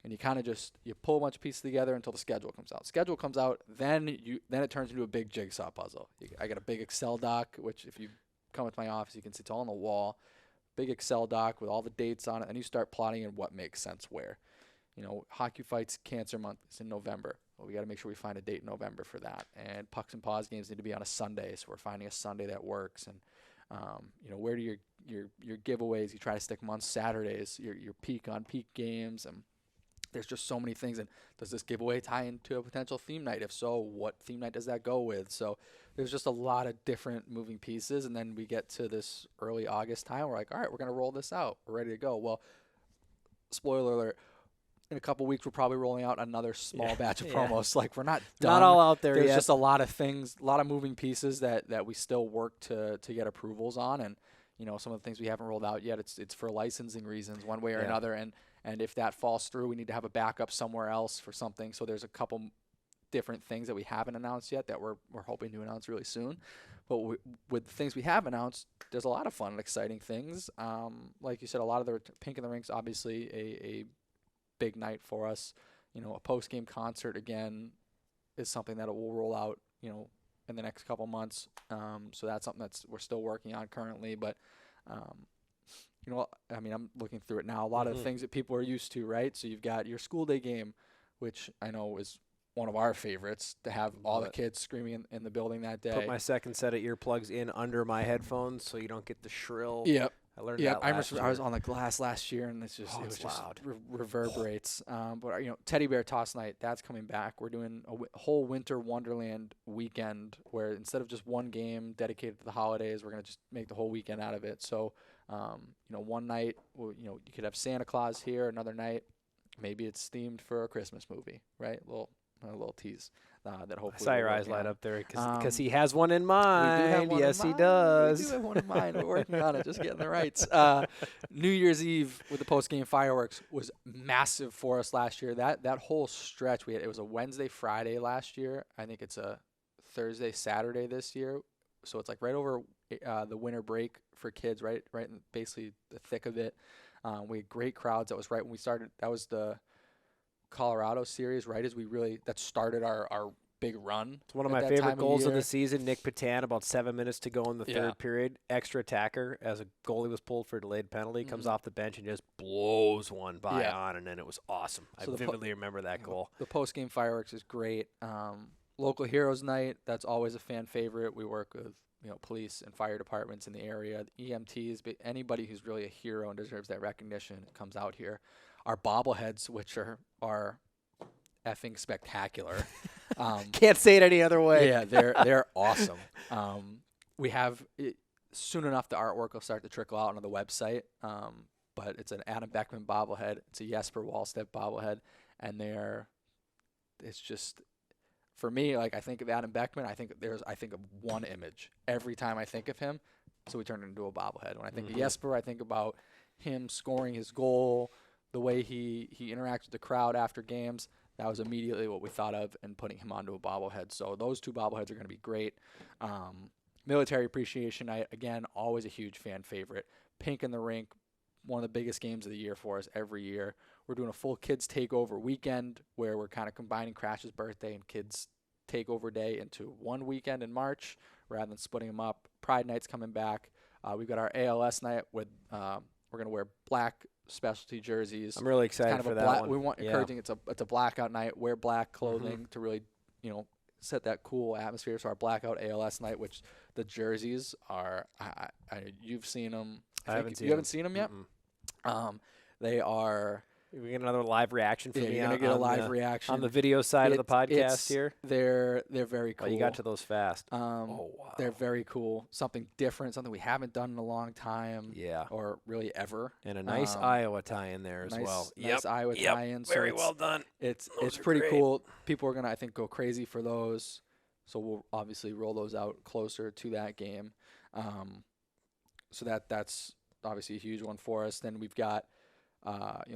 And you kind of you pull a bunch of pieces together until the schedule comes out. Schedule comes out, then it turns into a big jigsaw puzzle. I got a big Excel doc, which if you come into my office, you can see it's all on the wall. Big Excel doc with all the dates on it, and you start plotting in what makes sense where. Hockey Fights Cancer Month is in November. Well, we got to make sure we find a date in November for that. And Pucks and Paws games need to be on a Sunday, so we're finding a Sunday that works. And where do your giveaways, you try to stick them on Saturdays, your peak on peak games, and there's just so many things. And does this giveaway tie into a potential theme night? If so, what theme night does that go with? So there's just a lot of different moving pieces. And then we get to this early August time. We're like, all right, we're going to roll this out. We're ready to go. Well, spoiler alert, in a couple weeks, we're probably rolling out another small batch of promos. Like, we're not done. Not all out there There's yet. just a lot of things, a lot of moving pieces that we still work to get approvals on. And, some of the things we haven't rolled out yet, it's for licensing reasons one way or another. And if that falls through, we need to have a backup somewhere else for something. So there's a couple different things that we haven't announced yet that we're hoping to announce really soon. But with the things we have announced, there's a lot of fun and exciting things. Like you said, a lot of the Pink in the Rink's obviously a big night for us. A post-game concert again is something that will roll out, in the next couple months. So that's something we're still working on currently. But, I'm looking through it now. A lot of the things that people are used to, right? So you've got your school day game, which I know is one of our favorites, to have all the kids screaming in the building that day. Put my second set of earplugs in under my headphones so you don't get the shrill. Yep. I learned Yeah, that I last remember I was on the glass last year, and it was just loud. reverberates. But Teddy Bear Toss Night, that's coming back. We're doing a whole Winter Wonderland weekend where instead of just one game dedicated to the holidays, we're gonna just make the whole weekend out of it. So, one night, you could have Santa Claus here. Another night, maybe it's themed for a Christmas movie, right? A little tease that hopefully. I saw we're your eyes working light on. up there because he has one in mind. We do have one Yes, in he mind. does. We do have one in mind. We're working on it, just getting the rights. New Year's Eve with the post-game fireworks was massive for us last year. That whole stretch, it was a Wednesday, Friday last year. I think it's a Thursday, Saturday this year. So it's like right over the winter break for kids, right in basically the thick of it. We had great crowds. That was right when we started. That was the Colorado series, right as that started our big run. It's one of my favorite goals of the season. Nick Patan, about 7 minutes to go in the third period, extra attacker as a goalie was pulled for a delayed penalty, comes off the bench and just blows one by on, and then it was awesome. So I vividly remember that goal. The post-game fireworks is great. Local Heroes Night, that's always a fan favorite. We work with police and fire departments in the area, the EMTs, but anybody who's really a hero and deserves that recognition comes out here. Our bobbleheads, which are effing spectacular. Can't say it any other way. Yeah, they're awesome. We have soon enough the artwork will start to trickle out on the website. But it's an Adam Beckman bobblehead. It's a Jesper Wallstedt bobblehead, and it's just, for me, like, I think of Adam Beckman, I think of one image every time I think of him. So we turn it into a bobblehead. When I think of Jesper, I think about him scoring his goal, the way he interacts with the crowd after games. That was immediately what we thought of and putting him onto a bobblehead. So those two bobbleheads are going to be great. Military Appreciation Night, again, always a huge fan favorite. Pink in the Rink, one of the biggest games of the year for us every year. We're doing a full kids takeover weekend where we're kind of combining Crash's birthday and kids takeover day into one weekend in March rather than splitting them up. Pride Night's coming back. We've got our ALS night with we're going to wear black specialty jerseys. I'm really excited for that one. We want encouraging. It's a blackout night. Wear black clothing to really set that cool atmosphere. So our blackout ALS night, which the jerseys are, you've seen them. I haven't seen them. You haven't seen them yet. They are. We get another live reaction from me. You're gonna get a live reaction on the video side of the podcast here. They're very cool. Oh, you got to those fast. Wow. They're very cool. Something different, something we haven't done in a long time. Yeah. Or really ever. And a nice Iowa tie in there as well. Nice Iowa tie in. So very well done. It's pretty cool. People are gonna, I think, go crazy for those. So we'll obviously roll those out closer to that game. So that's obviously a huge one for us. Then we've got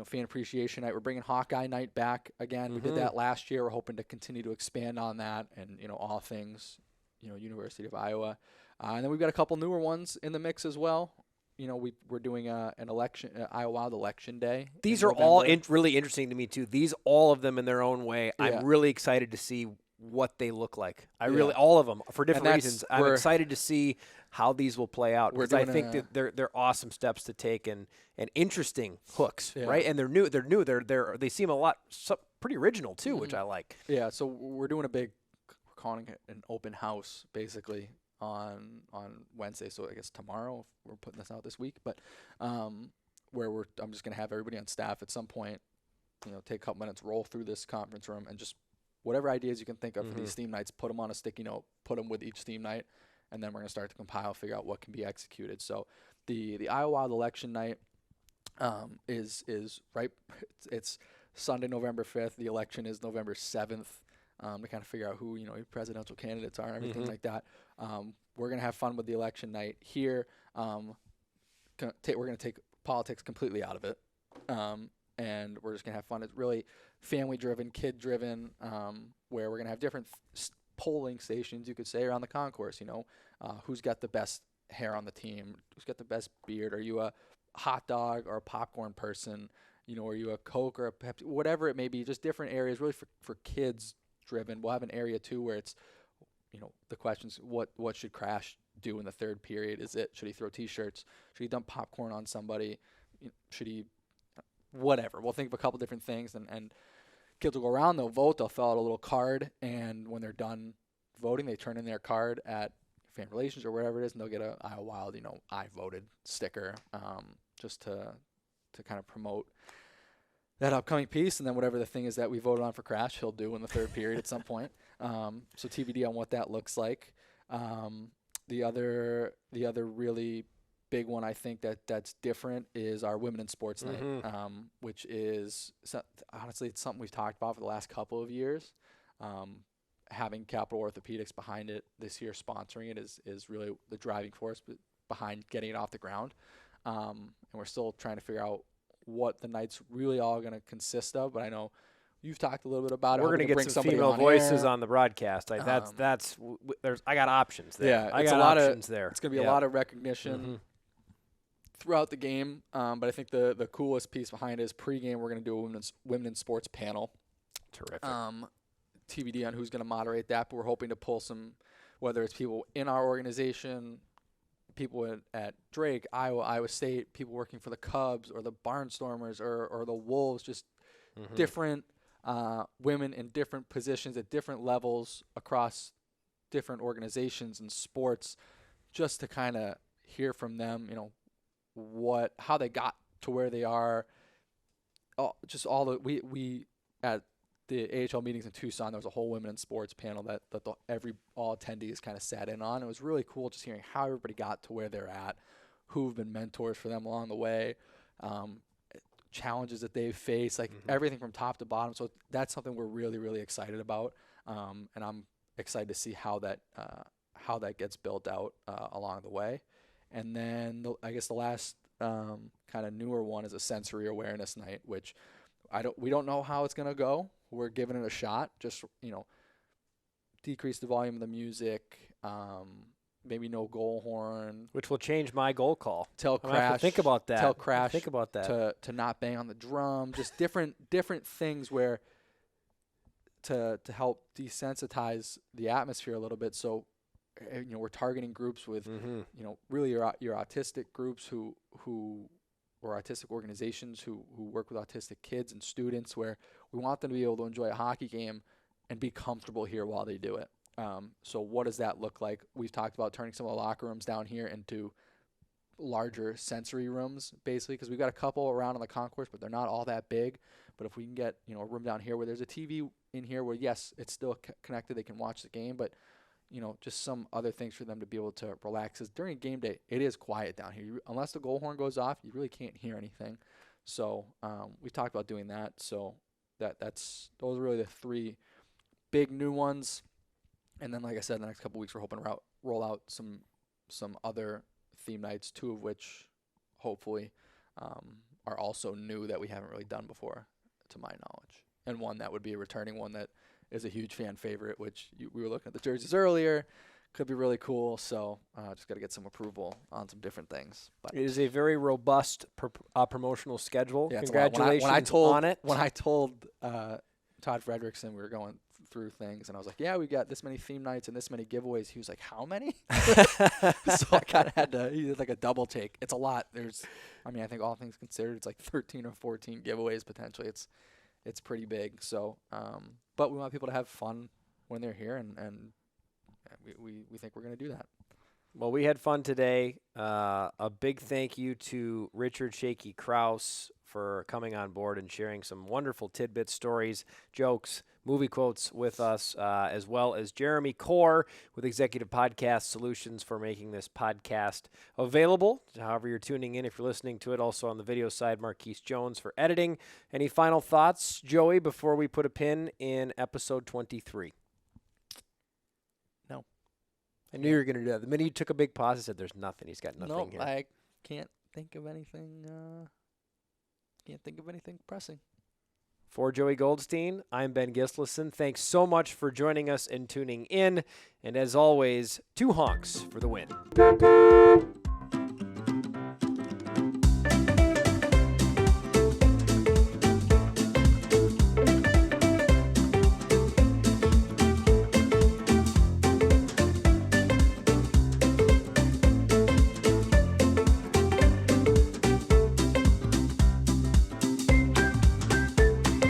Fan Appreciation Night. We're bringing Hawkeye Night back again. We did that last year. We're hoping to continue to expand on that and, all things, University of Iowa. And then we've got a couple newer ones in the mix as well. We're doing an election, Iowa Wild Election Day. These are all really interesting to me, too. All of them in their own way. Yeah. I'm really excited to see what they look like. All of them for different reasons. I'm excited to see how these will play out because I think that they're awesome steps to take and interesting hooks, right? And they're new. They seem pretty original too, which I like. Yeah. So we're doing we're calling it an open house basically on Wednesday. So I guess tomorrow we're putting this out this week, but where I'm just gonna have everybody on staff at some point, take a couple minutes, roll through this conference room, and just whatever ideas you can think of for these theme nights, put them on a sticky note, put them with each theme night, and then we're going to start to compile, figure out what can be executed. So the Iowa Wild Election Night is right. It's Sunday, November 5th. The election is November 7th to kind of figure out who your presidential candidates are and everything like that. We're going to have fun with the election night here. We're going to take politics completely out of it. And we're just going to have fun. It's really family-driven, kid-driven, where we're going to have different polling stations, you could say, around the concourse. Who's got the best hair on the team? Who's got the best beard? Are you a hot dog or a popcorn person? Are you a Coke or a Pepsi? Whatever it may be, just different areas, really for kids-driven. We'll have an area, too, where it's, the questions, what should Crash do in the third period? Should he throw T-shirts? Should he dump popcorn on somebody? Should he... whatever. We'll think of a couple different things, and kids will go around, they'll vote, they'll fill out a little card, and when they're done voting, they turn in their card at fan relations or wherever it is, and they'll get a Iowa Wild, I voted sticker, just to kind of promote that upcoming piece. And then whatever the thing is that we voted on for Crash, he'll do in the third period at some point. So TBD on what that looks like. The other really big one I think that's different is our Women in Sports Night, which is honestly it's something we've talked about for the last couple of years. Having Capital Orthopedics behind it this year, sponsoring it is really the driving force behind getting it off the ground. And we're still trying to figure out what the night's really all going to consist of. But I know you've talked a little bit about it. We're going to get some female voices on the broadcast. I got options there. Yeah, I got options there. It's going to be a lot of recognition throughout the game. But I think the coolest piece behind it is pregame. We're going to do a women in sports panel. Terrific. TBD on who's going to moderate that, but we're hoping to pull some, whether it's people in our organization, people at Drake, Iowa State, people working for the Cubs or the Barnstormers or the Wolves, just different women in different positions at different levels across different organizations and sports, just to kind of hear from them, how they got to where they are. We at the AHL meetings in Tucson, there was a whole women in sports panel that all attendees kind of sat in on. It was really cool just hearing how everybody got to where they're at, who've been mentors for them along the way, challenges that they've faced, everything from top to bottom. So that's something we're really, really excited about, and I'm excited to see how that gets built out along the way. And then I guess the last kind of newer one is a sensory awareness night, which we don't know how it's gonna go. We're giving it a shot. Just decrease the volume of the music. Maybe no goal horn. Which will change my goal call. Tell Crash. Think about that. Tell Crash. Think about that. To not bang on the drum. Just different things where to help desensitize the atmosphere a little bit. So we're targeting groups with really your autistic groups or autistic organizations who work with autistic kids and students, where we want them to be able to enjoy a hockey game and be comfortable here while they do it. So what does that look like? We've talked about turning some of the locker rooms down here into larger sensory rooms, basically, because we've got a couple around on the concourse, but they're not all that big. But if we can get a room down here where there's a TV in here where, yes, it's still connected, they can watch the game, but just some other things for them to be able to relax. Because during game day, it is quiet down here. Unless the goal horn goes off, you really can't hear anything. So we talked about doing that. So those are really the three big new ones. And then, like I said, the next couple of weeks we're hoping to roll out some other theme nights, two of which hopefully are also new that we haven't really done before, to my knowledge. And one that would be a returning one that is a huge fan favorite, which we were looking at the jerseys earlier. Could be really cool. So just got to get some approval on some different things. But it is a very robust promotional schedule. Yeah, congratulations on it. When I told Todd Fredrickson we were going through things, and I was like, yeah, we got this many theme nights and this many giveaways. He was like, how many? So I kind of had to, he did like a double take. It's a lot. I think all things considered, it's like 13 or 14 giveaways potentially. It's pretty big. So, but we want people to have fun when they're here, and we think we're going to do that. Well, we had fun today. A big thank you to Richard Shakey Kraus for coming on board and sharing some wonderful tidbits, stories, jokes, movie quotes with us, as well as Jeremy Core with Executive Podcast Solutions for making this podcast available. However you're tuning in, if you're listening to it, also on the video side, Marquise Jones for editing. Any final thoughts, Joey, before we put a pin in episode 23? No. I knew you were going to do that. The minute you took a big pause, I said, there's nothing. He's got nothing here. No, I can't think of anything. Pressing. For Joey Goldstein, I'm Ben Gislason. Thanks so much for joining us and tuning in. And as always, 2 honks for the win.